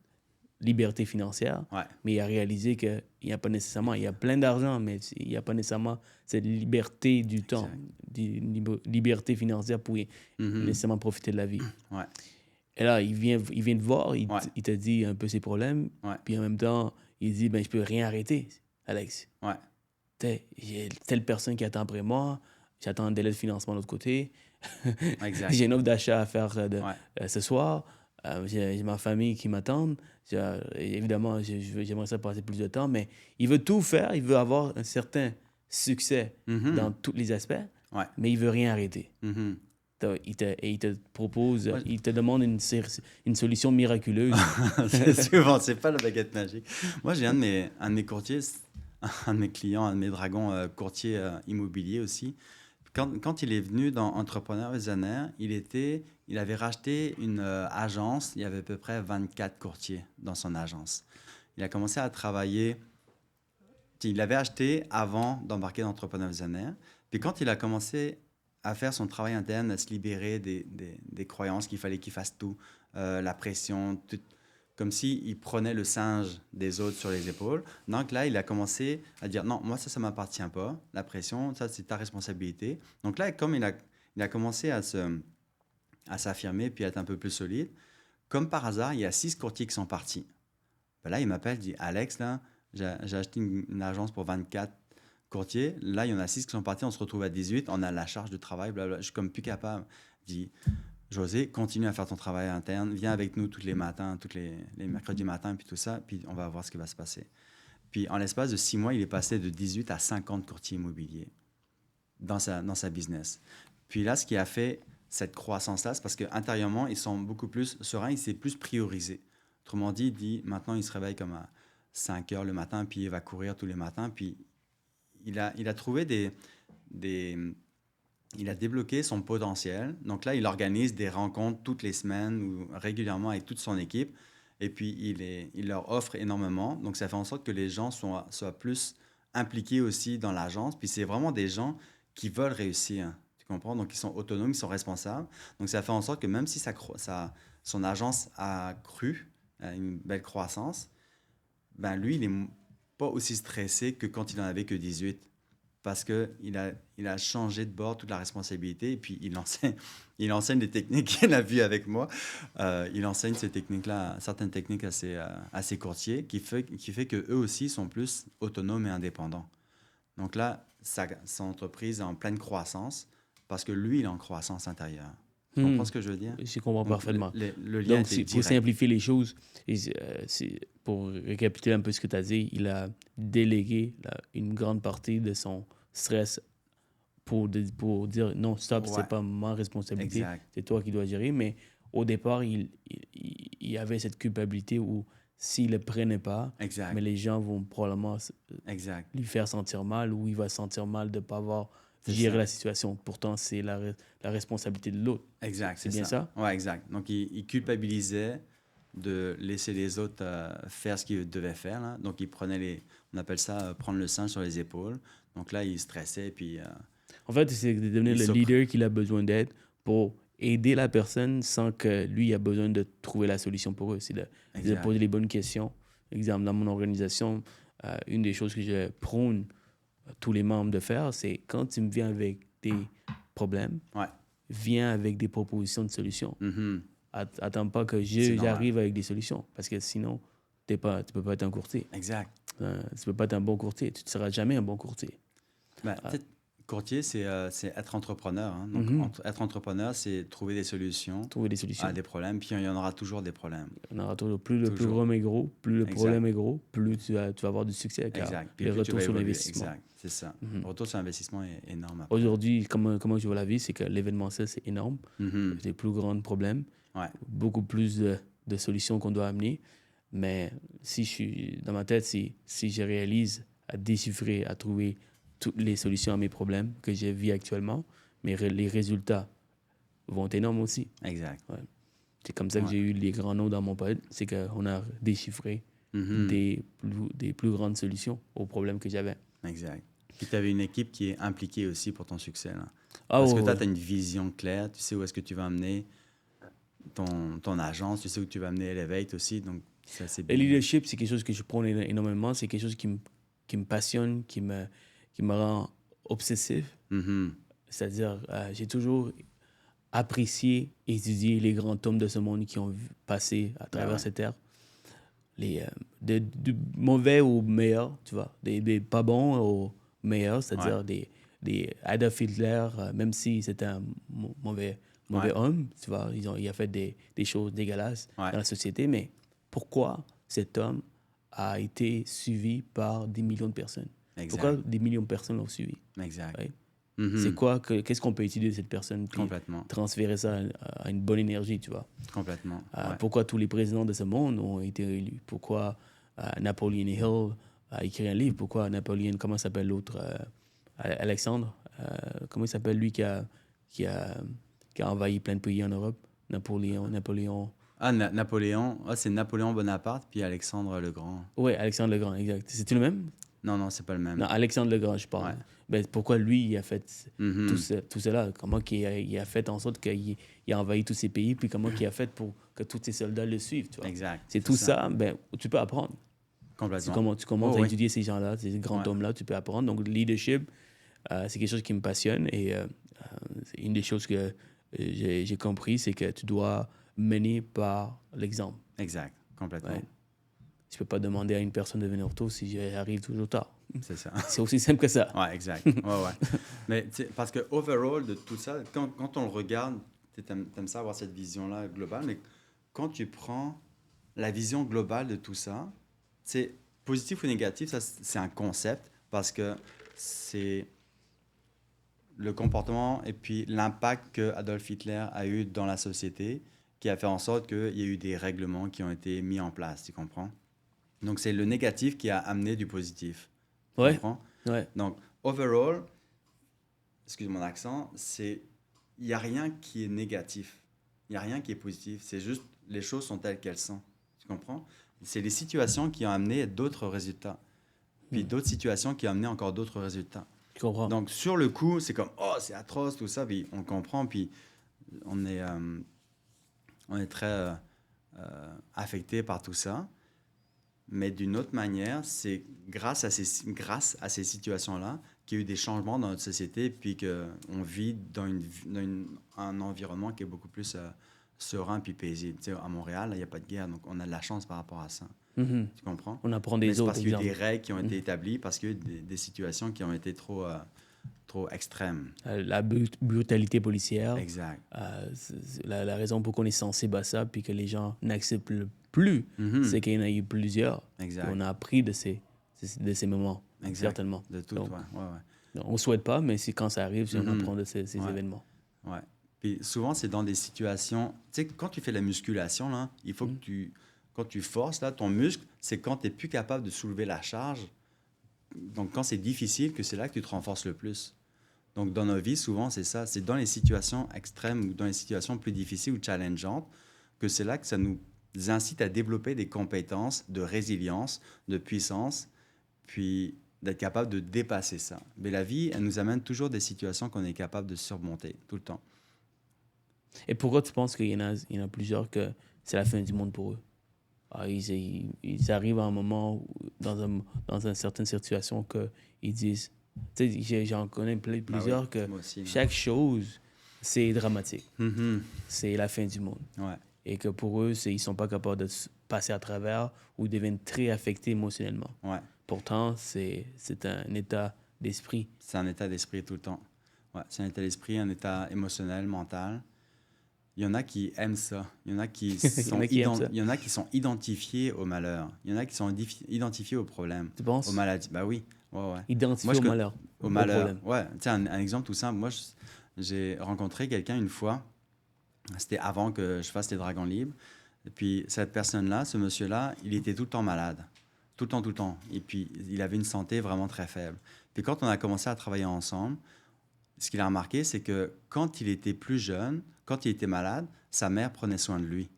liberté financière, mais il a réalisé qu'il n'y a pas nécessairement, il y a plein d'argent, mais il n'y a pas nécessairement cette liberté du temps, liberté financière pour nécessairement profiter de la vie. Ouais. Et là, il vient te voir, il te dit un peu ses problèmes, puis en même temps, il dit, je peux rien arrêter, Alex. J'ai telle personne qui attend après moi, j'attends un délai de financement de l'autre côté, j'ai une offre d'achat à faire ce soir, j'ai ma famille qui m'attend, évidemment, j'aimerais ça passer plus de temps, mais il veut tout faire, il veut avoir un certain succès dans tous les aspects, mais il veut rien arrêter. Il te propose, il te demande une solution miraculeuse. C'est pas la baguette magique. Moi, j'ai un de mes courtiers, un de mes clients, un de mes dragons courtiers immobiliers aussi. Quand il est venu dans Entrepreneur Visionnaire, il avait racheté une agence. Il y avait à peu près 24 courtiers dans son agence. Il a commencé à travailler. Il l'avait acheté avant d'embarquer dans Entrepreneur Visionnaire. Puis quand il a commencé à faire son travail interne, à se libérer des croyances qu'il fallait qu'il fasse tout, la pression, tout, comme s'il prenait le singe des autres sur les épaules. Donc là, il a commencé à dire « Non, moi, ça ne m'appartient pas. La pression, ça, c'est ta responsabilité. » Donc là, comme il a commencé à s'affirmer puis à être un peu plus solide, comme par hasard, il y a 6 courtiers qui sont partis. Ben là, il m'appelle, il dit « Alex, là, j'ai acheté une agence pour 24 courtiers. Là, il y en a 6 qui sont partis. On se retrouve à 18. On a la charge de travail. Blablabla. Je suis comme plus capable. » Il dit « José, continue à faire ton travail interne. Viens avec nous tous les matins, tous les mercredis matins, puis tout ça. Puis on va voir ce qui va se passer. » Puis en l'espace de 6 mois, il est passé de 18 à 50 courtiers immobiliers dans sa business. Puis là, ce qui a fait cette croissance-là, c'est parce qu'intérieurement, ils sont beaucoup plus sereins. Il s'est plus priorisé. Autrement dit, maintenant, il se réveille comme à 5 heures le matin, puis il va courir tous les matins. Puis il a trouvé il a débloqué son potentiel. Donc là, il organise des rencontres toutes les semaines ou régulièrement avec toute son équipe. Et puis, il leur offre énormément. Donc, ça fait en sorte que les gens soient plus impliqués aussi dans l'agence. Puis, c'est vraiment des gens qui veulent réussir. Tu comprends? Donc, ils sont autonomes, ils sont responsables. Donc, ça fait en sorte que même si son agence a cru, a une belle croissance, ben lui, il n'est pas aussi stressé que quand il n'en avait que 18. Parce qu'il a changé de bord toute la responsabilité et puis il enseigne des techniques qu'il a vues avec moi. Il enseigne ces techniques-là, certaines techniques à ses courtiers qui fait qu'eux aussi sont plus autonomes et indépendants. Donc là, son entreprise est en pleine croissance parce que lui, il est en croissance intérieure. Tu comprends ce que je veux dire? Je comprends parfaitement. Le lien donc, pour simplifier les choses, pour récapituler un peu ce que tu as dit, il a délégué une grande partie de son stress pour dire non, stop, c'est pas ma responsabilité, c'est toi qui dois gérer. Mais au départ, il avait cette culpabilité où s'il ne le prenait pas, mais les gens vont probablement lui faire sentir mal ou il va se sentir mal de ne pas avoir gérer la situation. Pourtant, c'est la responsabilité de l'autre. Exact, c'est bien ça? Oui, exact. Donc, il culpabilisait de laisser les autres faire ce qu'ils devaient faire. Là. Donc, il prenait on appelle ça prendre le singe sur les épaules. Donc là, il stressait, puis... en fait, c'est de devenir le leader qu'il a besoin d'être pour aider la personne sans que lui ait besoin de trouver la solution pour eux. C'est de poser les bonnes questions. Exemple, dans mon organisation, une des choses que je prône à tous les membres de faire, c'est quand tu me viens avec des problèmes, viens avec des propositions de solutions. Attends pas que j'arrive avec des solutions, parce que sinon, tu peux pas être un courtier. Exact. Tu peux pas être un bon courtier. Tu ne seras jamais un bon courtier. Courtier, c'est être entrepreneur. Hein. Donc, être entrepreneur, c'est trouver des solutions à des problèmes. Puis, il y en aura toujours des problèmes. Il y en aura toujours. Plus le programme est gros, plus le problème est gros, plus tu vas avoir du succès. Exact. Puis le retour sur l'investissement. Exact, c'est ça. Le retour sur l'investissement est énorme. Après. Aujourd'hui, comment je vois la vie, c'est que l'événementiel, c'est énorme. C'est plus grands problèmes. Beaucoup plus de solutions qu'on doit amener. Mais si je suis dans ma tête, si je réalise à déchiffrer, à trouver toutes les solutions à mes problèmes que je vis actuellement, mais les résultats vont être énormes aussi. Exact. C'est comme ça que j'ai eu les grands noms dans mon pod, c'est qu'on a déchiffré des plus grandes solutions aux problèmes que j'avais. Exact. Puis tu avais une équipe qui est impliquée aussi pour ton succès. Là. Parce que toi, tu as une vision claire, tu sais où est-ce que tu vas amener ton agence, tu sais où tu vas amener Elevate aussi, donc c'est assez bien. Le leadership, c'est quelque chose que je prends énormément, c'est quelque chose qui me passionne, qui me rend obsessif. C'est-à-dire, j'ai toujours apprécié, étudié les grands hommes de ce monde qui ont passé à travers cette ère. Du mauvais au meilleur, tu vois. Des pas bons au meilleur, c'est-à-dire des Adolf Hitler, même si c'était un mauvais homme, tu vois. Il a fait des choses dégueulasses dans la société, mais pourquoi cet homme a été suivi par des millions de personnes? Exact. Pourquoi des millions de personnes l'ont suivi? Exact. C'est quoi, qu'est-ce qu'on peut étudier de cette personne, puis transférer ça à une bonne énergie, tu vois? Complètement. Pourquoi tous les présidents de ce monde ont été élus? Pourquoi Napoleon Hill a écrit un livre? Pourquoi Napoléon, comment s'appelle l'autre? Alexandre, comment il s'appelle lui qui a envahi plein de pays en Europe? Napoléon. Napoléon, c'est Napoléon Bonaparte, puis Alexandre le Grand. Oui, Alexandre le Grand, exact. C'est-tu le même? Non, c'est pas le même. Non, Alexandre le Grand, je parle. Ben, pourquoi lui, il a fait tout cela? Comment il a fait en sorte qu'il a envahi tous ces pays, puis comment il a fait pour que tous ses soldats le suivent, tu vois? Exact. C'est tout ça, ben, tu peux apprendre. Complètement. Tu commences à étudier ces gens-là, ces grands hommes-là, tu peux apprendre. Donc, le leadership, c'est quelque chose qui me passionne, et c'est une des choses que j'ai compris, c'est que tu dois mener par l'exemple. Exact, complètement. Je ne peux pas demander à une personne de venir tôt si j'arrive toujours tard. C'est ça. C'est aussi simple que ça. Oui, exact. Mais parce que overall de tout ça, quand on le regarde, tu aimes ça avoir cette vision-là globale, mais quand tu prends la vision globale de tout ça, c'est positif ou négatif, ça c'est un concept parce que c'est le comportement et puis l'impact que Adolf Hitler a eu dans la société qui a fait en sorte qu'il y a eu des règlements qui ont été mis en place, tu comprends? Donc, c'est le négatif qui a amené du positif. Tu comprends? Donc, overall, excuse mon accent, il n'y a rien qui est négatif. Il n'y a rien qui est positif. C'est juste, les choses sont telles qu'elles sont. Tu comprends? C'est les situations qui ont amené d'autres résultats. Puis d'autres situations qui ont amené encore d'autres résultats. Je comprends. Donc, sur le coup, c'est comme, oh, c'est atroce, tout ça. Puis on comprend, puis on est très affecté par tout ça. Mais d'une autre manière, c'est grâce à ces situations-là qu'il y a eu des changements dans notre société, puis qu'on vit dans un environnement qui est beaucoup plus serein puis paisible. Tu sais, à Montréal, il n'y a pas de guerre, donc on a de la chance par rapport à ça. Tu comprends? On apprend des autres. Parce qu'il y a eu des règles qui ont été établies, parce qu'il y a eu des situations qui ont été trop extrêmes. La brutalité policière. Exact. La raison pour qu'on est sensible à ça, puis que les gens n'acceptent plus, c'est qu'il y en a eu plusieurs. Exact. On a appris de ces moments, certainement. De tout, donc, on ne souhaite pas, mais quand ça arrive, on apprend de ces événements. Ouais. Puis souvent, c'est dans des situations... Tu sais, quand tu fais la musculation, là, il faut que quand tu forces, là, ton muscle, c'est quand tu n'es plus capable de soulever la charge. Donc, quand c'est difficile, que c'est là que tu te renforces le plus. Donc, dans nos vies, souvent, c'est ça. C'est dans les situations extrêmes ou dans les situations plus difficiles ou challengeantes que c'est là que ça nous incite à développer des compétences de résilience, de puissance, puis d'être capable de dépasser ça. Mais la vie, elle nous amène toujours des situations qu'on est capable de surmonter tout le temps. Et pourquoi tu penses qu'il y en a plusieurs que c'est la fin du monde pour eux? Ils arrivent à un moment, dans une certaine situation, qu'ils disent... Tu sais, j'en connais plusieurs que aussi, chaque chose, c'est dramatique. Mm-hmm. C'est la fin du monde. Ouais. Et que pour eux, ils ne sont pas capables de passer à travers ou deviennent très affectés émotionnellement. Ouais. Pourtant, c'est un état d'esprit. C'est un état d'esprit tout le temps. Ouais, c'est un état d'esprit, un état émotionnel, mental. Il y en a qui aiment ça. Il y en a qui sont, il y en a qui sont identifiés au malheur. Il y en a qui sont identifiés aux problèmes. Tu penses? Aux maladies. Bah oui. Ouais. Identifiés au malheur. Au malheur. Ouais. Tiens, un exemple tout simple. Moi, j'ai rencontré quelqu'un une fois. C'était avant que je fasse les Dragons Libres. Et puis, cette personne-là, ce monsieur-là, il était tout le temps malade. Tout le temps. Et puis, il avait une santé vraiment très faible. Puis, quand on a commencé à travailler ensemble, ce qu'il a remarqué, c'est que quand il était plus jeune, quand il était malade, sa mère prenait soin de lui.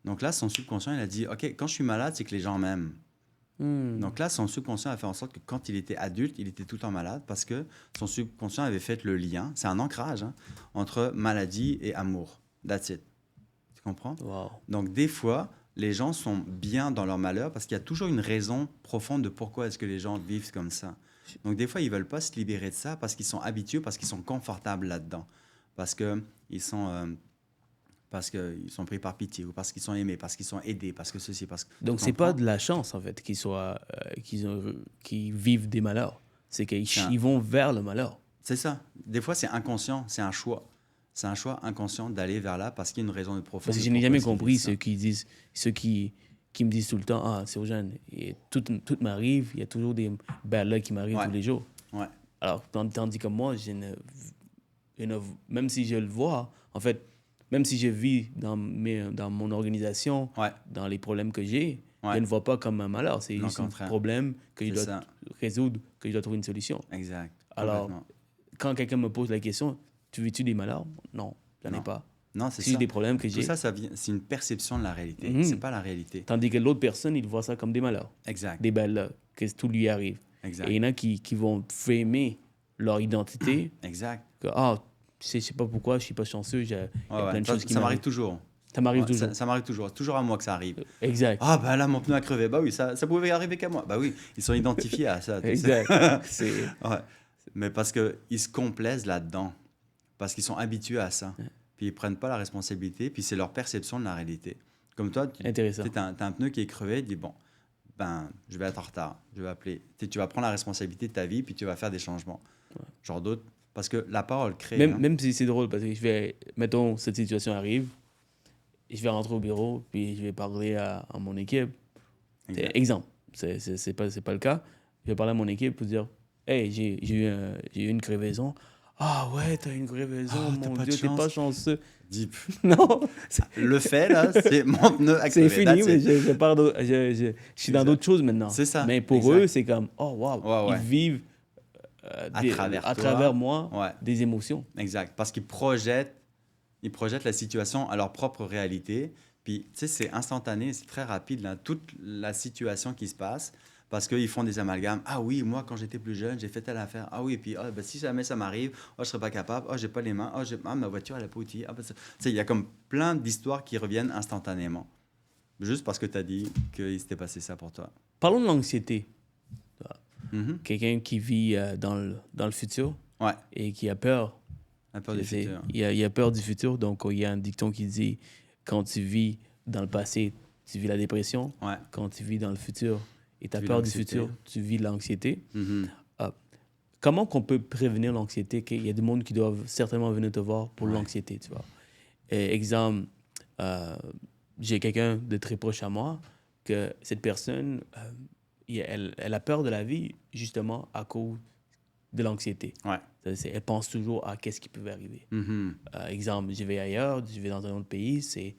Donc là, son subconscient, il a dit, OK, quand je suis malade, c'est que les gens m'aiment. Donc là, son subconscient a fait en sorte que quand il était adulte, il était tout le temps malade parce que son subconscient avait fait le lien, c'est un ancrage, entre maladie et amour. That's it. Tu comprends? Wow. Donc des fois, les gens sont bien dans leur malheur parce qu'il y a toujours une raison profonde de pourquoi est-ce que les gens vivent comme ça. Donc des fois, ils ne veulent pas se libérer de ça parce qu'ils sont habitués, parce qu'ils sont confortables là-dedans, parce qu'ils sont pris par pitié ou parce qu'ils sont aimés, parce qu'ils sont aidés, parce que ceci, parce que... Donc c'est pas de la chance, en fait, qu'ils vivent des malheurs. C'est qu'ils vont vers le malheur. C'est ça. Des fois, c'est inconscient, c'est un choix. C'est un choix inconscient d'aller vers là parce qu'il y a une raison de profonde. Parce que je n'ai jamais compris ceux qui me disent tout le temps, ah, c'est aux jeunes, et tout m'arrive, il y a toujours des bad luck qui m'arrivent tous les jours. Ouais. Alors, tandis que moi, même si je le vois, en fait, même si je vis dans mon organisation, dans les problèmes que j'ai, je ne vois pas comme un malheur. C'est juste un problème que je dois résoudre, que je dois trouver une solution. Exact. Alors, quand quelqu'un me pose la question, tu vis-tu des malheurs? Non, j'en ai pas. Non, c'est ça. C'est des problèmes que j'ai. Tout ça, c'est une perception de la réalité. C'est pas la réalité. Tandis que l'autre personne, il voit ça comme des malheurs. Exact. Des belles que tout lui arrive. Exact. Et il y en a qui vont framer leur identité. Exact. Que, je sais pas pourquoi, je suis pas chanceux, il y a plein de choses qui m'arrivent. Ça m'arrive toujours. Ça m'arrive toujours. Ça m'arrive toujours. C'est toujours à moi que ça arrive. Exact. Ah, bah là, mon pneu a crevé. Bah oui, ça pouvait arriver qu'à moi. Bah oui, ils sont identifiés à ça. Exact. Ouais. Mais parce qu'ils se complaisent là-dedans. Parce qu'ils sont habitués à ça. Puis ils prennent pas la responsabilité. Puis c'est leur perception de la réalité. Comme toi, tu as un pneu qui est crevé. Tu dis, bon, je vais être en retard. Je vais appeler. Tu vas prendre la responsabilité de ta vie. Puis tu vas faire des changements. Ouais. Genre d'autres. Parce que la parole crée. Même si c'est drôle. Parce que mettons, cette situation arrive. Je vais rentrer au bureau, puis je vais parler à mon équipe. Exemple, c'est pas le cas. Je vais parler à mon équipe pour dire, hey, j'ai eu une crevaison. Ah ouais, t'as une crevaison, mon Dieu, t'es pas chanceux. Deep. Non. Le fait, là, c'est mon pneu a crevé. C'est fini, mais je suis dans d'autres choses maintenant. C'est ça. Mais pour eux, c'est comme, oh wow, ils vivent à travers moi des émotions. Exact, parce qu'ils projettent la situation à leur propre réalité. Puis, tu sais, c'est instantané, c'est très rapide, là, toute la situation qui se passe, parce qu'ils font des amalgames. Ah oui, moi, quand j'étais plus jeune, j'ai fait telle affaire. Ah oui, et puis si jamais ça m'arrive, je ne serais pas capable. J'ai pas les mains. Ma voiture, elle n'a pas outillé. Tu sais, il y a comme plein d'histoires qui reviennent instantanément. Juste parce que tu as dit qu'il s'était passé ça pour toi. Parlons de l'anxiété. Quelqu'un qui vit dans le futur et qui a peur. Du futur. Il a peur du futur. Donc, il y a un dicton qui dit, quand tu vis dans le passé, tu vis la dépression. Quand tu vis dans le futur et tu as peur du futur, tu vis l'anxiété. Comment qu'on peut prévenir l'anxiété? Il y a des monde qui doivent certainement venir te voir pour l'anxiété, tu vois. Exemple, j'ai quelqu'un de très proche à moi, que cette personne, elle a peur de la vie justement à cause de l'anxiété. Elle pense toujours à qu'est-ce qui peut arriver. Exemple, je vais ailleurs, je vais dans un autre pays, c'est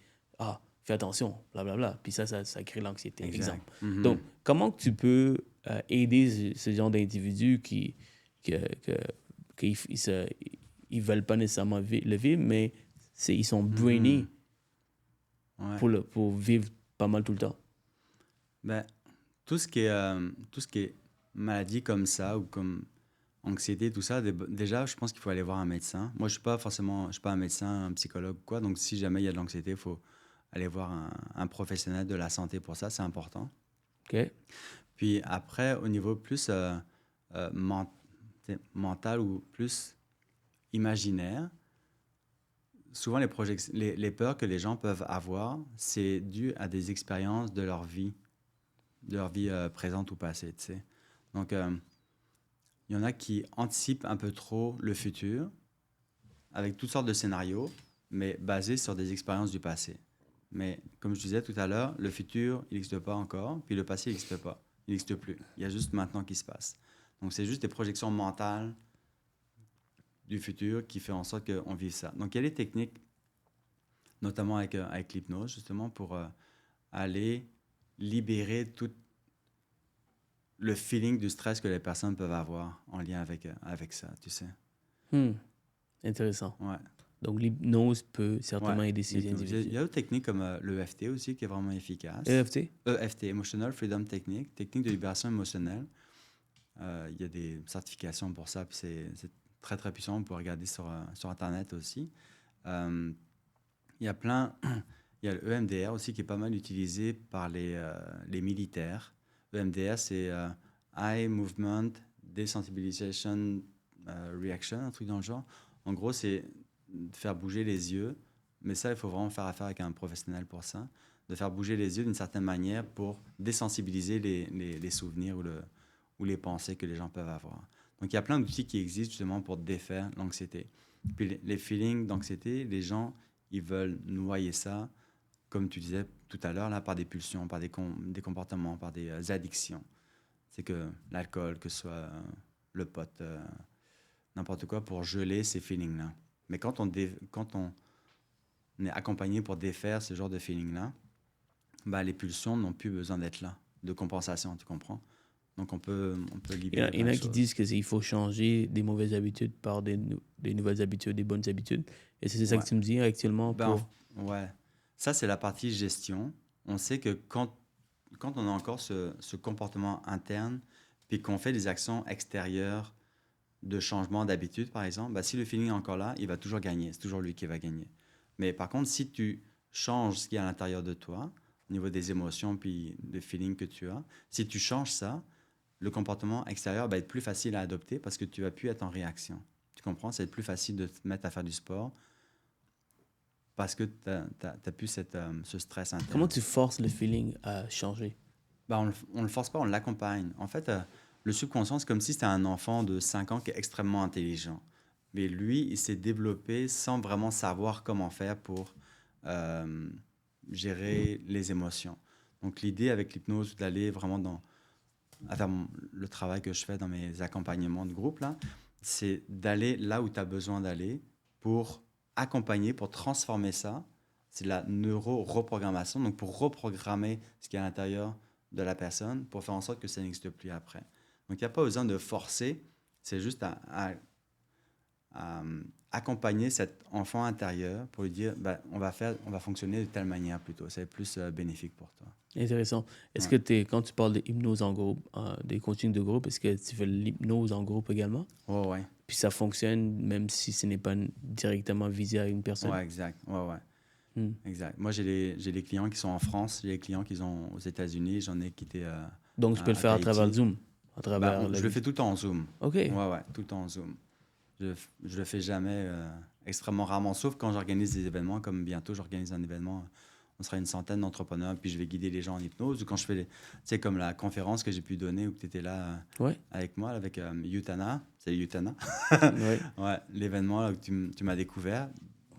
fais attention, blablabla. Puis ça crée l'anxiété. Exemple. Donc, comment tu peux aider ce genre d'individus qui ils veulent pas nécessairement le vivre, mais ils sont brainy pour vivre pas mal tout le temps. Ben, tout ce qui est maladie comme ça ou comme anxiété, tout ça, déjà, je pense qu'il faut aller voir un médecin. Moi, je suis pas un médecin, un psychologue ou quoi, donc si jamais il y a de l'anxiété, il faut aller voir un professionnel de la santé pour ça, c'est important. OK. Puis après, au niveau plus mental ou plus imaginaire, souvent les peurs que les gens peuvent avoir, c'est dû à des expériences de leur vie présente ou passée, tu sais. Donc, il y en a qui anticipent un peu trop le futur avec toutes sortes de scénarios, mais basés sur des expériences du passé. Mais comme je disais tout à l'heure, le futur, il n'existe pas encore, puis le passé, il n'existe pas. Il n'existe plus. Il y a juste maintenant qui se passe. Donc, c'est juste des projections mentales du futur qui fait en sorte qu'on vive ça. Donc, il y a des techniques, notamment avec l'hypnose, justement, pour aller libérer tout le feeling du stress que les personnes peuvent avoir en lien avec ça, tu sais. Intéressant. Ouais. Donc, l'hypnose peut certainement aider ces individus. Il y a d'autres techniques comme l'EFT aussi qui est vraiment efficace. EFT? EFT, Emotional Freedom Technique, technique de libération émotionnelle. Il y a des certifications pour ça, puis c'est très, très puissant. On peut regarder sur Internet aussi. Il y a il y a le EMDR aussi qui est pas mal utilisé par les militaires. EMDR, c'est Eye Movement Desensitization Reaction, un truc dans le genre. En gros, c'est de faire bouger les yeux, mais ça, il faut vraiment faire affaire avec un professionnel pour ça, de faire bouger les yeux d'une certaine manière pour désensibiliser les souvenirs ou les pensées que les gens peuvent avoir. Donc, il y a plein d'outils qui existent justement pour défaire l'anxiété. Puis les feelings d'anxiété, les gens, ils veulent noyer ça, comme tu disais tout à l'heure, là, par des pulsions, par des comportements, par des addictions. C'est que l'alcool, que ce soit le pote, n'importe quoi, pour geler ces feelings-là. Mais quand on est accompagné pour défaire ce genre de feeling-là, bah, les pulsions n'ont plus besoin d'être là, de compensation, tu comprends? Donc, on peut libérer. Il y en a qui disent qu'il faut changer des mauvaises habitudes par des nouvelles habitudes, des bonnes habitudes. Et c'est ça que tu me dis actuellement? Ouais. Ça, c'est la partie gestion. On sait que quand on a encore ce comportement interne, puis qu'on fait des actions extérieures de changement d'habitude, par exemple, bah, si le feeling est encore là, il va toujours gagner. C'est toujours lui qui va gagner. Mais par contre, si tu changes ce qu'il y a à l'intérieur de toi, au niveau des émotions puis des feelings que tu as, si tu changes ça, le comportement extérieur va être plus facile à adopter parce que tu vas plus être en réaction. Tu comprends? Ça va être plus facile de te mettre à faire du sport parce que tu n'as plus ce stress interne. Comment tu forces le feeling à changer? Ben, on ne le force pas, on l'accompagne. En fait, le subconscient, c'est comme si c'était un enfant de 5 ans qui est extrêmement intelligent. Mais lui, il s'est développé sans vraiment savoir comment faire pour gérer les émotions. Donc, l'idée avec l'hypnose, d'aller vraiment à faire le travail que je fais dans mes accompagnements de groupe, là, c'est d'aller là où tu as besoin d'aller pour accompagner, pour transformer ça. C'est la neuro-reprogrammation, donc pour reprogrammer ce qui est à l'intérieur de la personne pour faire en sorte que ça n'existe plus après. Donc, il n'y a pas besoin de forcer, c'est juste à accompagner cet enfant intérieur pour lui dire ben, on va fonctionner de telle manière plutôt. C'est plus bénéfique pour toi. Intéressant. Est-ce que quand tu parles de hypnose en groupe, des coachings de groupe, est-ce que tu fais l'hypnose en groupe également? Ouais. Puis ça fonctionne même si ce n'est pas directement visé à une personne? Ouais, exact. Ouais. Exact. Moi, j'ai des clients qui sont en France, j'ai des clients qui sont aux États-Unis, j'en ai quitté. Donc, je peux le faire à travers Zoom? Je le fais tout le temps en Zoom. OK. Ouais, tout le temps en Zoom. Je le fais jamais, extrêmement rarement, sauf quand j'organise des événements, comme bientôt j'organise un événement, on sera une centaine d'entrepreneurs, puis je vais guider les gens en hypnose, ou quand je fais, tu sais, comme la conférence que j'ai pu donner, où tu étais là avec moi, avec Yutana, c'est Yutana, ouais, l'événement là, où tu m'as découvert,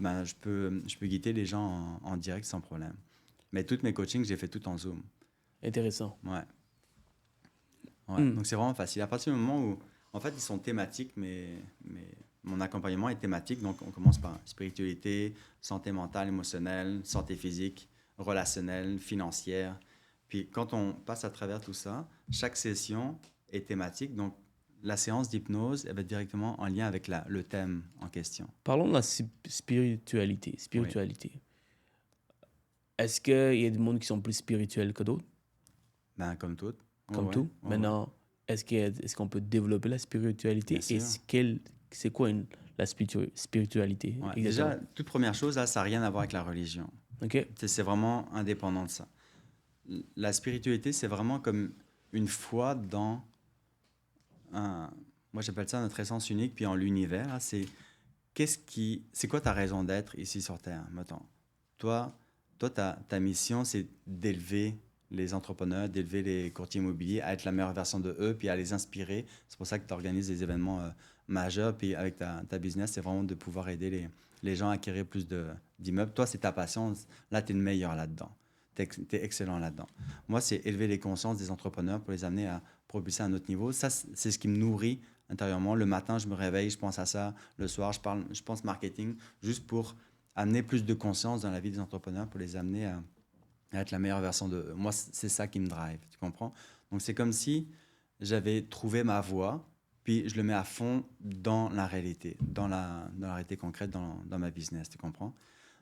ben, je peux guider les gens en direct sans problème. Mais toutes mes coachings, j'ai fait tout en Zoom. Intéressant. Ouais. Donc c'est vraiment facile. À partir du moment où, en fait, ils sont thématiques, mais mon accompagnement est thématique. Donc, on commence par spiritualité, santé mentale, émotionnelle, santé physique, relationnelle, financière. Puis, quand on passe à travers tout ça, chaque session est thématique. Donc, la séance d'hypnose, elle va être directement en lien avec le thème en question. Parlons de la spiritualité. Oui. Est-ce qu'il y a des mondes qui sont plus spirituels que d'autres? Ben, comme tout. Comme tout. Maintenant, est-ce qu'on peut développer la spiritualité? Bien Et sûr. c'est quoi la spiritualité? Ouais. Déjà, toute première chose, là, ça n'a rien à voir avec la religion. OK. C'est vraiment indépendant de ça. La spiritualité, c'est vraiment comme une foi dans moi j'appelle ça notre essence unique, puis en l'univers, là, c'est quoi ta raison d'être ici sur Terre, mettons. Toi, ta mission, c'est d'élever les entrepreneurs, d'élever les courtiers immobiliers à être la meilleure version de eux, puis à les inspirer. C'est pour ça que tu organises des événements majeurs, puis avec ta business, c'est vraiment de pouvoir aider les gens à acquérir plus d'immeubles. Toi, c'est ta passion. Là, tu es le meilleur là-dedans. Tu es excellent là-dedans. Moi, c'est élever les consciences des entrepreneurs pour les amener à propulser à un autre niveau. Ça, c'est ce qui me nourrit intérieurement. Le matin, je me réveille, je pense à ça. Le soir, je pense marketing, juste pour amener plus de conscience dans la vie des entrepreneurs, pour les amener à être la meilleure version de eux. Moi, c'est ça qui me drive, tu comprends? Donc, c'est comme si j'avais trouvé ma voie, puis je le mets à fond dans la réalité, dans la réalité concrète, dans ma business, tu comprends?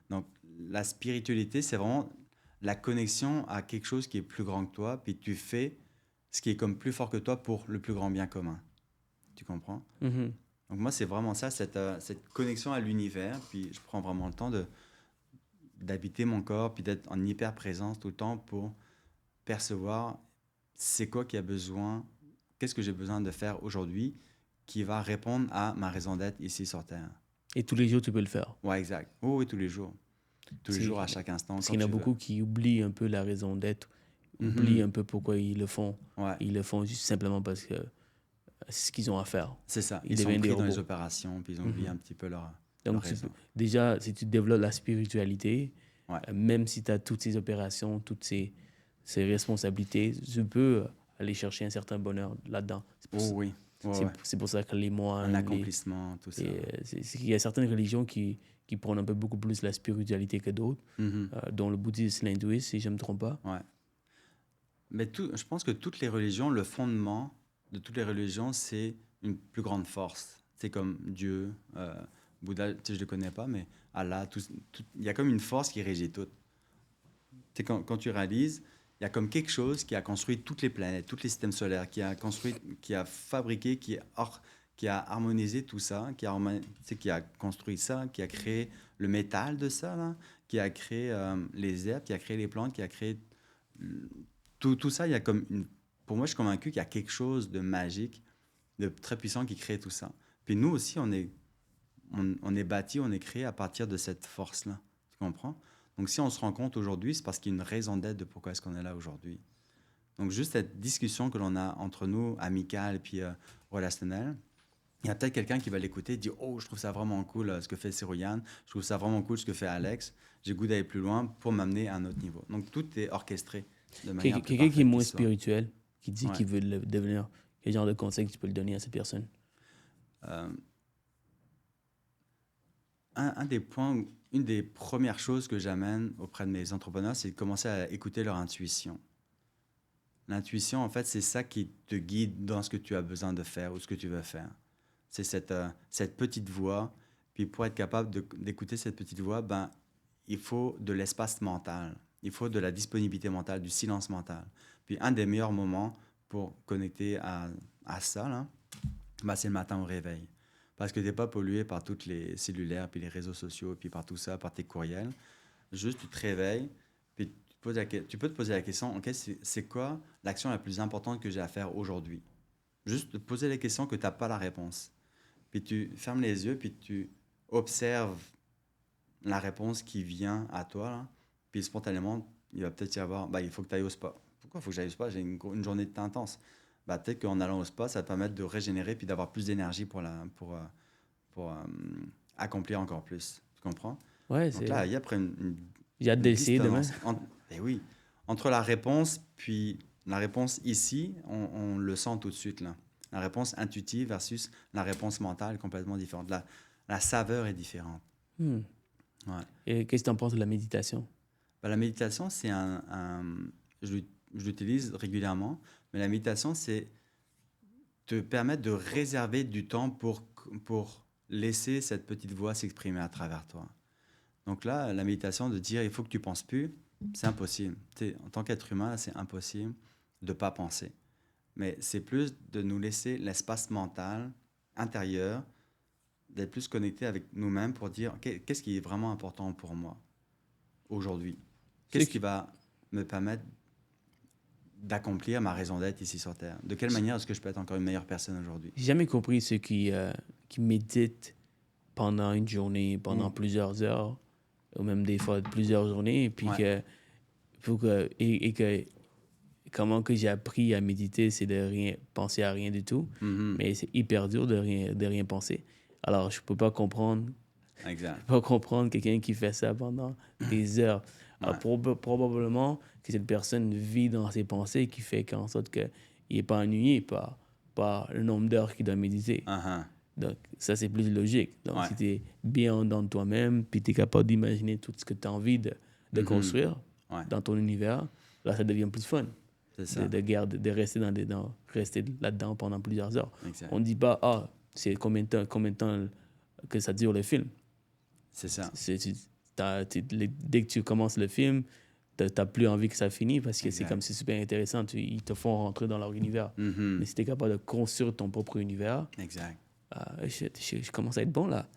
Donc, la spiritualité, c'est vraiment la connexion à quelque chose qui est plus grand que toi, puis tu fais ce qui est comme plus fort que toi pour le plus grand bien commun. Tu comprends? Mm-hmm. Donc, moi, c'est vraiment ça, cette connexion à l'univers, puis je prends vraiment le temps d'habiter mon corps, puis d'être en hyper présence tout le temps pour percevoir c'est quoi qui a besoin, qu'est-ce que j'ai besoin de faire aujourd'hui qui va répondre à ma raison d'être ici sur Terre. Et tous les jours, tu peux le faire. Ouais, exact. Oh, oui, tous les jours. Tous les jours, à chaque instant. Parce qu'il y en a beaucoup qui oublient un peu la raison d'être, oublient un peu pourquoi ils le font. Ouais. Ils le font juste simplement parce que c'est ce qu'ils ont à faire. C'est ça. Ils sont pris dans les opérations, puis ils ont oublié un petit peu leur raison. Déjà, si tu développes la spiritualité, même si tu as toutes ces opérations, toutes ces responsabilités, tu peux aller chercher un certain bonheur là-dedans. Oui. C'est pour ça que les moines... Un accomplissement, tout ça. Il y a certaines religions qui prônent un peu beaucoup plus la spiritualité que d'autres, dont le bouddhisme et l'hindouisme, si je ne me trompe pas. Ouais. Mais je pense que toutes les religions, le fondement de toutes les religions, c'est une plus grande force. C'est comme Dieu, Bouddha, je ne le connais pas, mais Allah, il y a comme une force qui régit tout. Quand tu réalises, il y a comme quelque chose qui a construit toutes les planètes, tous les systèmes solaires, qui a fabriqué, qui a harmonisé tout ça, qui a construit ça, qui a créé le métal de ça, là, qui a créé les herbes, qui a créé les plantes, qui a créé tout ça. Il y a pour moi, je suis convaincu qu'il y a quelque chose de magique, de très puissant qui crée tout ça. Puis nous aussi, on est bâti, on est créé à partir de cette force-là. Tu comprends? Donc, si on se rend compte aujourd'hui, c'est parce qu'il y a une raison d'être de pourquoi est-ce qu'on est là aujourd'hui. Donc, juste cette discussion que l'on a entre nous, amicale puis relationnelle, il y a peut-être quelqu'un qui va l'écouter et dire « Oh, je trouve ça vraiment cool ce que fait Cyroyan, je trouve ça vraiment cool ce que fait Alex, j'ai goût d'aller plus loin pour m'amener à un autre niveau. » Donc, tout est orchestré de manière Quelqu'un qui est moins spirituel, qui dit qu'il veut le devenir, quel genre de conseil tu peux le donner à cette personne? Un des points, une des premières choses que j'amène auprès de mes entrepreneurs, c'est de commencer à écouter leur intuition. L'intuition, en fait, c'est ça qui te guide dans ce que tu as besoin de faire ou ce que tu veux faire. C'est cette petite voix. Puis pour être capable d'écouter cette petite voix, il faut de l'espace mental. Il faut de la disponibilité mentale, du silence mental. Puis un des meilleurs moments pour connecter à ça, là, c'est le matin au réveil. Parce que tu n'es pas pollué par toutes les cellulaires, puis les réseaux sociaux, puis par tout ça, par tes courriels. Juste, tu te réveilles, puis tu peux te poser la question, OK, c'est quoi l'action la plus importante que j'ai à faire aujourd'hui? Juste te poser la question que tu n'as pas la réponse. Puis tu fermes les yeux, puis tu observes la réponse qui vient à toi, là. Puis spontanément, il va peut-être y avoir, il faut que tu ailles au spa. Pourquoi il faut que j'aille au spa? J'ai une journée de temps intense. Peut-être qu'en allant au spa, ça va te permettre de régénérer puis d'avoir plus d'énergie pour accomplir encore plus. Tu comprends? Ouais, donc là, il y a après il y a d'essayer demain. Oui. Entre la réponse puis la réponse ici, on le sent tout de suite là. La réponse intuitive versus la réponse mentale est complètement différente. La saveur est différente. Ouais. Et qu'est-ce que tu en penses de la méditation? La méditation, c'est je l'utilise régulièrement, mais la méditation, c'est te permettre de réserver du temps pour laisser cette petite voix s'exprimer à travers toi. Donc là, la méditation, de dire il faut que tu ne penses plus, c'est impossible. En tant qu'être humain, là, c'est impossible de ne pas penser. Mais c'est plus de nous laisser l'espace mental intérieur, d'être plus connecté avec nous-mêmes pour dire qu'est-ce qui est vraiment important pour moi aujourd'hui. Qu'est-ce qui va me permettre d'accomplir ma raison d'être ici sur Terre? De quelle manière est-ce que je peux être encore une meilleure personne aujourd'hui? J'ai jamais compris ceux qui méditent pendant une journée, pendant plusieurs heures, ou même des fois plusieurs journées, et puis que comment que j'ai appris à méditer, c'est de rien penser à rien du tout, mais c'est hyper dur de rien penser. Alors, je peux pas comprendre. Exact. Je peux pas comprendre quelqu'un qui fait ça pendant des heures. Alors, probablement que cette personne vit dans ses pensées qui fait qu'en sorte qu'il n'est pas ennuyé par le nombre d'heures qu'il doit méditer. Donc, ça, c'est plus logique. Donc, si tu es bien dans toi-même, puis tu es capable d'imaginer tout ce que tu as envie de construire dans ton univers, là, ça devient plus fun. C'est ça. De rester, rester là-dedans pendant plusieurs heures. Exact. On ne dit pas, c'est combien de temps que ça dure le film. C'est ça. Dès que tu commences le film, tu n'as plus envie que ça finisse parce que c'est comme c'est super intéressant. Ils te font rentrer dans leur univers. Mais si tu es capable de construire ton propre univers, je commence à être bon là.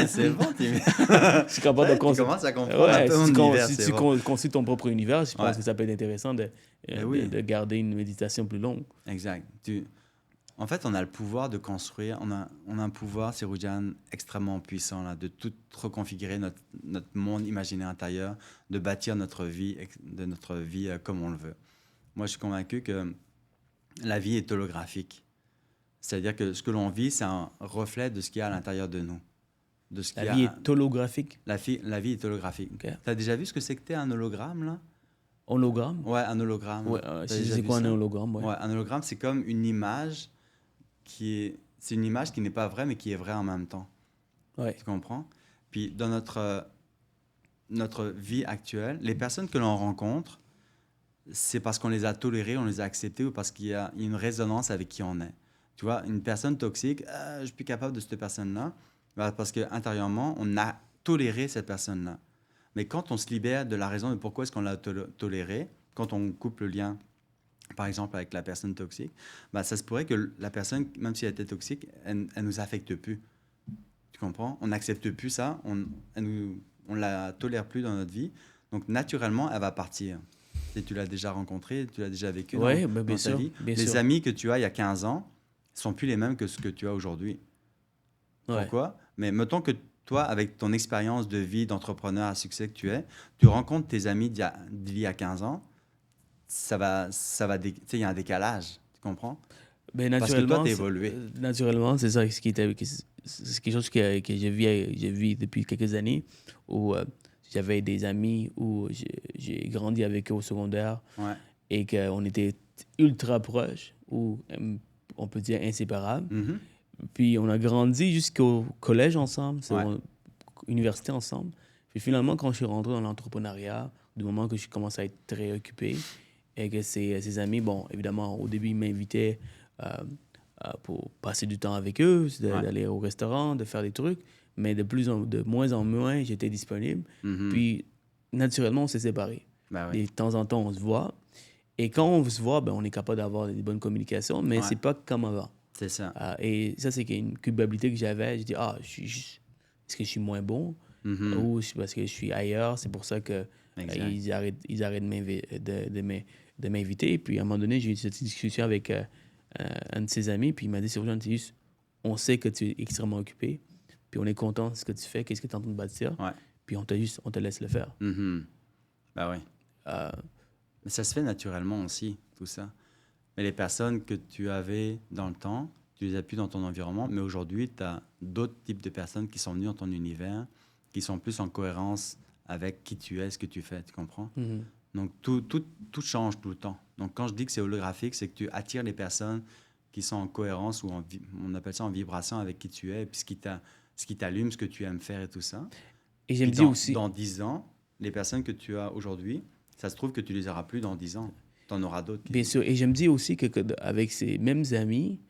C'est bon, tu commences à comprendre un peu mon univers. Si tu construis ton propre univers, je pense que ça peut être intéressant de garder une méditation plus longue. Exact. En fait, on a le pouvoir de construire, on a un pouvoir, Seroujane, extrêmement puissant, là, de tout reconfigurer notre monde imaginaire intérieur, de bâtir notre vie comme on le veut. Moi, je suis convaincu que la vie est holographique. C'est-à-dire que ce que l'on vit, c'est un reflet de ce qu'il y a à l'intérieur de nous. La vie est holographique? La vie est holographique. Okay. Tu as déjà vu ce que c'est que un hologramme, là? Hologramme? Ouais, un hologramme. Ouais, c'est quoi un hologramme? Ouais, un hologramme, c'est comme une image c'est une image qui n'est pas vraie, mais qui est vraie en même temps. Ouais. Tu comprends? Puis dans notre vie actuelle, les personnes que l'on rencontre, c'est parce qu'on les a tolérées, on les a acceptées ou parce qu'il y a une résonance avec qui on est. Tu vois, une personne toxique, je suis plus capable de cette personne-là, parce qu'intérieurement, on a toléré cette personne-là. Mais quand on se libère de la raison de pourquoi est-ce qu'on l'a tolérée, quand on coupe le lien, par exemple, avec la personne toxique, ça se pourrait que la personne, même si elle était toxique, elle ne nous affecte plus. Tu comprends? On n'accepte plus ça, on la tolère plus dans notre vie. Donc, naturellement, elle va partir. Et tu l'as déjà rencontré, tu l'as déjà vécu dans ta vie. Les amis que tu as il y a 15 ans ne sont plus les mêmes que ce que tu as aujourd'hui. Ouais. Pourquoi? Mais mettons que toi, avec ton expérience de vie d'entrepreneur à succès que tu rencontres tes amis d'il y a 15 ans, il y a un décalage, tu comprends? Ben, parce que toi, tu es évolué. Naturellement, c'est ça c'est quelque chose que j'ai vu depuis quelques années où j'avais des amis où j'ai grandi avec eux au secondaire et qu'on était ultra proches, ou on peut dire inséparables. Mm-hmm. Puis on a grandi jusqu'au collège ensemble, université ensemble. Puis finalement, quand je suis rentré dans l'entrepreneuriat, du moment que je commence à être très occupé, et que ses amis, bon, évidemment, au début, ils m'invitaient pour passer du temps avec eux, d'aller au restaurant, de faire des trucs, mais de moins en moins, j'étais disponible. Mm-hmm. Puis, naturellement, on s'est séparés. Et de temps en temps, on se voit. Et quand on se voit, on est capable d'avoir des bonnes communications, mais c'est pas comme avant. C'est ça. Et ça, c'est une culpabilité que j'avais. Je dis, est-ce que je suis moins bon? Mm-hmm. Ou c'est parce que je suis ailleurs? C'est pour ça que ils arrêtent de m'inviter. Puis à un moment donné, j'ai eu cette discussion avec un de ses amis, puis il m'a dit, c'est juste, on sait que tu es extrêmement occupé, puis on est content de ce que tu fais, qu'est-ce que tu es en train de bâtir, puis on te laisse le faire. Mm-hmm. Oui. Mais ça se fait naturellement aussi, tout ça. Mais les personnes que tu avais dans le temps, tu les as plus dans ton environnement, mais aujourd'hui, tu as d'autres types de personnes qui sont venues dans ton univers, qui sont plus en cohérence avec qui tu es, ce que tu fais, tu comprends? Mm-hmm. Donc, tout change tout le temps. Donc, quand je dis que c'est holographique, c'est que tu attires les personnes qui sont en cohérence, ou on appelle ça en vibration avec qui tu es, et puis ce qui t'allume, ce que tu aimes faire et tout ça. Et j'aime dire aussi... Dans 10 ans, les personnes que tu as aujourd'hui, ça se trouve que tu les auras plus dans 10 ans. t'en auras d'autres. Bien sûr. Et je me dis aussi qu'avec ces mêmes amis,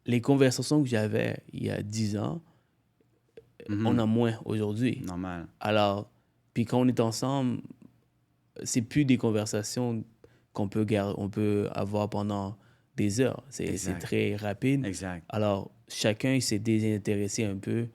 les conversations que j'avais il y a 10 ans, on a moins aujourd'hui. Normal. Alors, puis quand on est ensemble, c'est plus des conversations qu'on peut avoir pendant des heures. C'est très rapide. Exact. Alors, chacun s'est désintéressé un peu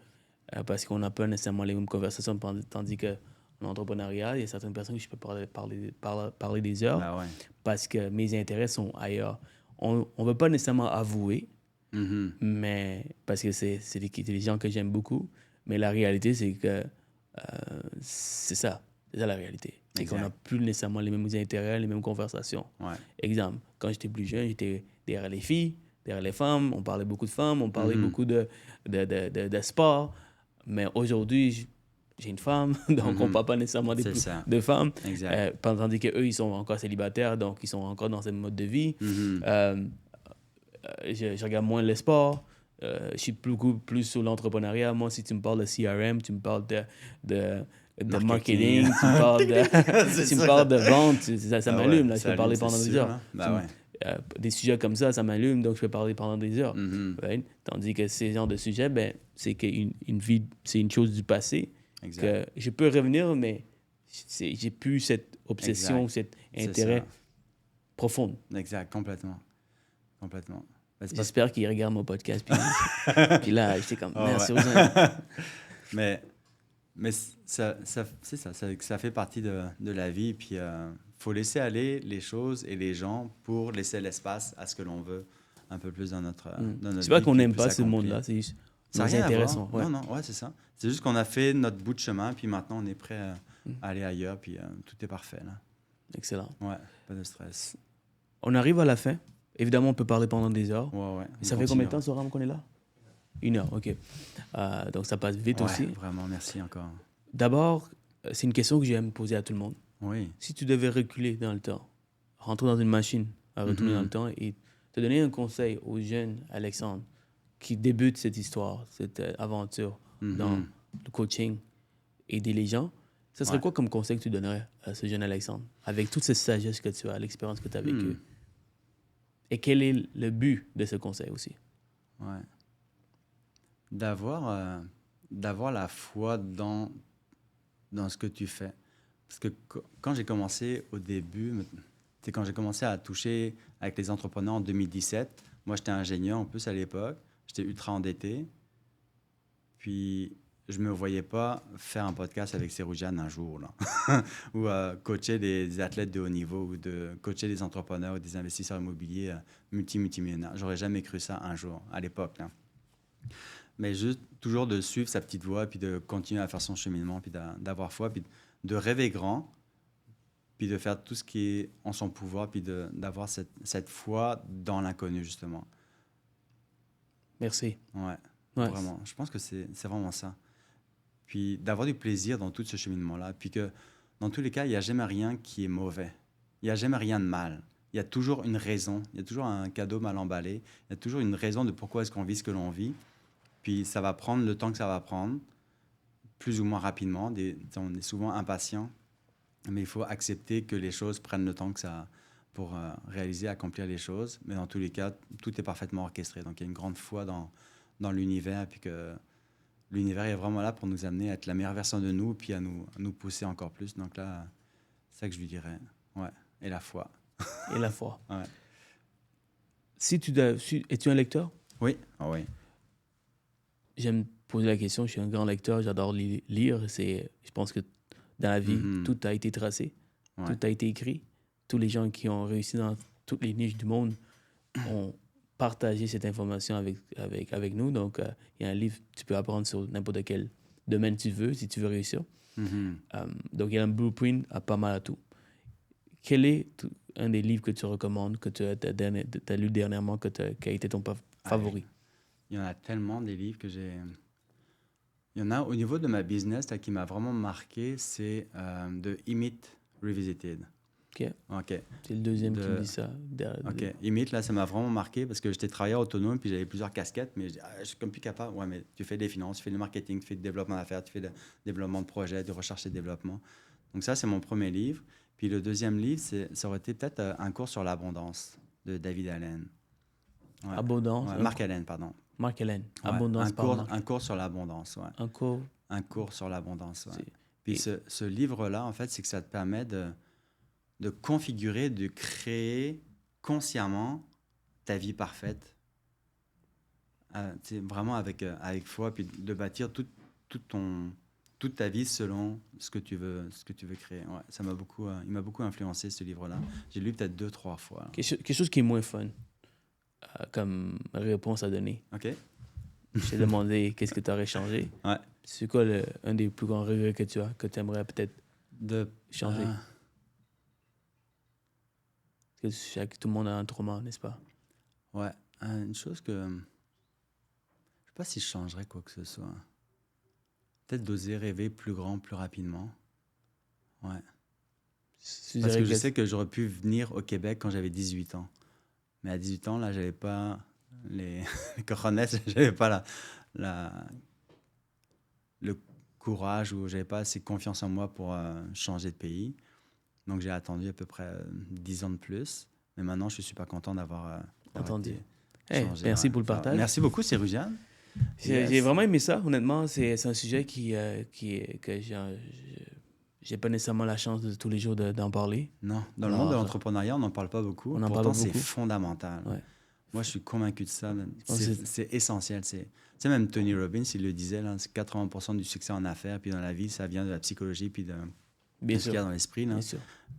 parce qu'on n'a pas nécessairement les mêmes conversations, tandis que l'entrepreneuriat, il y a certaines personnes que je peux parler des heures parce que mes intérêts sont ailleurs. On ne veut pas nécessairement avouer, mais parce que c'est des gens que j'aime beaucoup, mais la réalité, c'est que c'est ça la réalité. C'est qu'on n'a plus nécessairement les mêmes intérêts, les mêmes conversations. Exemple, quand j'étais plus jeune, j'étais derrière les filles, derrière les femmes, on parlait beaucoup de femmes, on parlait beaucoup de sport, mais aujourd'hui, j'ai une femme, donc on ne parle pas nécessairement de femmes. Tandis qu'eux, ils sont encore célibataires, donc ils sont encore dans ce mode de vie. Je regarde moins le sport. Je suis beaucoup plus sur l'entrepreneuriat. Moi, si tu me parles de CRM, tu me parles de marketing, tu me parles de vente, ça m'allume. Je peux parler pendant des heures. Des sujets comme ça m'allume, donc je peux parler pendant des heures. Tandis que ces genres de sujets, c'est qu'une vie, c'est une chose du passé. Que je peux revenir, mais j'ai plus cette obsession, cet intérêt profond. Exact, complètement. J'espère qu'il regarde mon podcast. Puis là, j'étais comme, merci aux gens. Mais ça fait partie de la vie. Puis faut laisser aller les choses et les gens pour laisser l'espace à ce que l'on veut un peu plus dans notre vie. C'est pas qu'on n'aime pas ce monde-là, c'est juste intéressant. Non, c'est ça. C'est juste qu'on a fait notre bout de chemin, puis maintenant on est prêt à aller ailleurs, puis tout est parfait là. Excellent. Ouais, pas de stress. On arrive à la fin. Évidemment, on peut parler pendant des heures. Ça fait combien de temps, Soram, qu'on est là? 1 heure, OK. Donc, ça passe vite aussi. Vraiment, merci encore. D'abord, c'est une question que j'aime poser à tout le monde. Oui. Si tu devais reculer dans le temps, rentrer dans une machine, à retourner dans le temps et te donner un conseil aux jeunes Alexandre qui débutent cette histoire, cette aventure dans le coaching, aider les gens, ce serait quoi comme conseil que tu donnerais à ce jeune Alexandre avec toute cette sagesse que tu as, l'expérience que tu as vécue? Et quel est le but de ce conseil aussi? Ouais. D'avoir la foi dans ce que tu fais. Parce que quand j'ai commencé au début, c'est quand j'ai commencé à toucher avec les entrepreneurs en 2017, moi j'étais ingénieur en plus à l'époque, j'étais ultra endetté, puis je me voyais pas faire un podcast avec Seroujan un jour, là. Ou coacher des athlètes de haut niveau, ou de coacher des entrepreneurs ou des investisseurs immobiliers multimillionnaires. J'aurais jamais cru ça un jour, à l'époque, là. Mais juste toujours de suivre sa petite voie, puis de continuer à faire son cheminement, puis d'avoir foi, puis de rêver grand, puis de faire tout ce qui est en son pouvoir, puis d'avoir cette foi dans l'inconnu, justement. Merci. Ouais. Vraiment. Je pense que c'est vraiment ça. Puis d'avoir du plaisir dans tout ce cheminement-là, puis que dans tous les cas, il n'y a jamais rien qui est mauvais. Il n'y a jamais rien de mal. Il y a toujours une raison, il y a toujours un cadeau mal emballé, il y a toujours une raison de pourquoi est-ce qu'on vit ce que l'on vit. Puis ça va prendre le temps que ça va prendre, plus ou moins rapidement. On est souvent impatient, mais il faut accepter que les choses prennent le temps que ça pour réaliser, accomplir les choses. Mais dans tous les cas, tout est parfaitement orchestré. Donc il y a une grande foi dans l'univers, puis que l'univers est vraiment là pour nous amener à être la meilleure version de nous, puis à nous pousser encore plus. Donc là, c'est ça que je lui dirais. Ouais. Et la foi. Et la foi. Ouais. Es-tu un lecteur? Oui. Oh, oui. J'aime poser la question. Je suis un grand lecteur. J'adore lire. Je pense que dans la vie, tout a été tracé. Ouais. Tout a été écrit. Tous les gens qui ont réussi dans toutes les niches du monde ont partagé cette information avec nous. Donc, il y a un livre, tu peux apprendre sur n'importe quel domaine tu veux, si tu veux réussir. Donc, il y a un blueprint à pas mal à tout. Quel est un des livres que tu recommandes, que tu as lu dernièrement, qui a été ton favori? Il y en a tellement des livres que j'ai... Il y en a au niveau de ma business là, qui m'a vraiment marqué, c'est The Imit Revisited. OK. C'est le deuxième qui me dit ça. OK. Imit, là, ça m'a vraiment marqué parce que j'étais travailleur autonome puis j'avais plusieurs casquettes, mais je suis comme plus capable. Ouais, mais tu fais des finances, tu fais du marketing, tu fais du développement d'affaires, tu fais du développement de projets, de recherche et développement. Donc ça, c'est mon premier livre. Puis le deuxième livre, ça aurait été peut-être Un cours sur l'abondance de David Allen. Ouais. Abondance. Ouais, Mark Allen, pardon. Mark Allen. Ouais, Abondance un cours sur l'abondance. Ouais. Un cours sur l'abondance. Ouais. Puis ce livre-là, en fait, c'est que ça te permet de configurer, de créer consciemment ta vie parfaite. Vraiment avec foi, puis de bâtir toute ta vie selon ce que tu veux créer. Ouais, il m'a beaucoup influencé, ce livre-là. J'ai lu peut-être 2-3 fois. Quelque chose qui est moins fun comme réponse à donner. OK. Je t'ai demandé qu'est-ce que tu aurais changé. Ouais. C'est quoi un des plus grands regrets que tu as, que tu aimerais peut-être changer? Parce que tout le monde a un trauma, n'est-ce pas? Ouais. Une chose que... Je ne sais pas si je changerais quoi que ce soit. Peut-être d'oser rêver plus grand, plus rapidement. Ouais. Parce que je sais que j'aurais pu venir au Québec quand j'avais 18 ans. Mais à 18 ans, là, j'avais pas les cojones, j'avais pas le courage ou j'avais pas assez confiance en moi pour changer de pays. Donc, j'ai attendu à peu près 10 ans de plus. Mais maintenant, je suis super content d'avoir changé. Merci pour le partage. Merci beaucoup, Sirujan. J'ai vraiment aimé ça, honnêtement. C'est un sujet que j'ai pas nécessairement la chance de tous les jours d'en parler. Non, dans le monde de l'entrepreneuriat, on n'en parle pas beaucoup. Pourtant, c'est fondamental. Ouais. Moi, je suis convaincu de ça. C'est essentiel. Tu sais, même Tony Robbins, il le disait, là, 80% du succès en affaires, puis dans la vie, ça vient de la psychologie, puis de ce qu'il y a dans l'esprit. Là.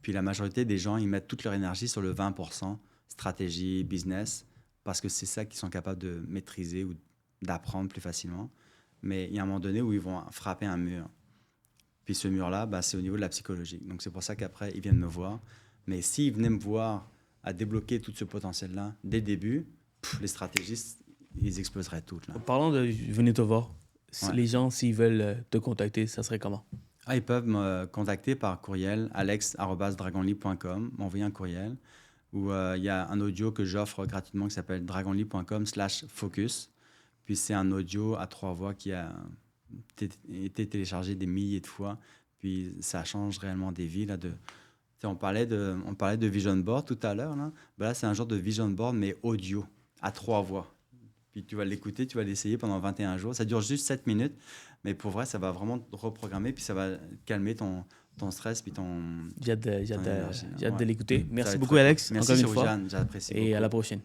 Puis la majorité des gens, ils mettent toute leur énergie sur le 20%, stratégie, business, parce que c'est ça qu'ils sont capables de maîtriser ou d'apprendre plus facilement. Mais il y a un moment donné où ils vont frapper un mur. Puis ce mur-là, c'est au niveau de la psychologie. Donc c'est pour ça qu'après, ils viennent me voir. Mais s'ils venaient me voir à débloquer tout ce potentiel-là dès le début, les stratégistes, ils exploseraient toutes. Là. Parlons de venir te voir. Ouais. Les gens, s'ils veulent te contacter, ça serait comment? Ils peuvent me contacter par courriel, alex@dragonly.com, m'envoyer un courriel. Ou il y a un audio que j'offre gratuitement qui s'appelle dragonly.com/focus. Puis c'est un audio à 3 voix qui a été téléchargé des milliers de fois. Puis ça change réellement des vies. Là, on parlait de vision board tout à l'heure. Là, c'est un genre de vision board, mais audio, à 3 voix. Puis tu vas l'écouter, tu vas l'essayer pendant 21 jours. Ça dure juste 7 minutes. Mais pour vrai, ça va vraiment te reprogrammer. Puis ça va calmer ton stress. Puis j'ai hâte de l'écouter. Merci beaucoup, Alex. Merci, Jeanne. J'apprécie beaucoup. Et à la prochaine.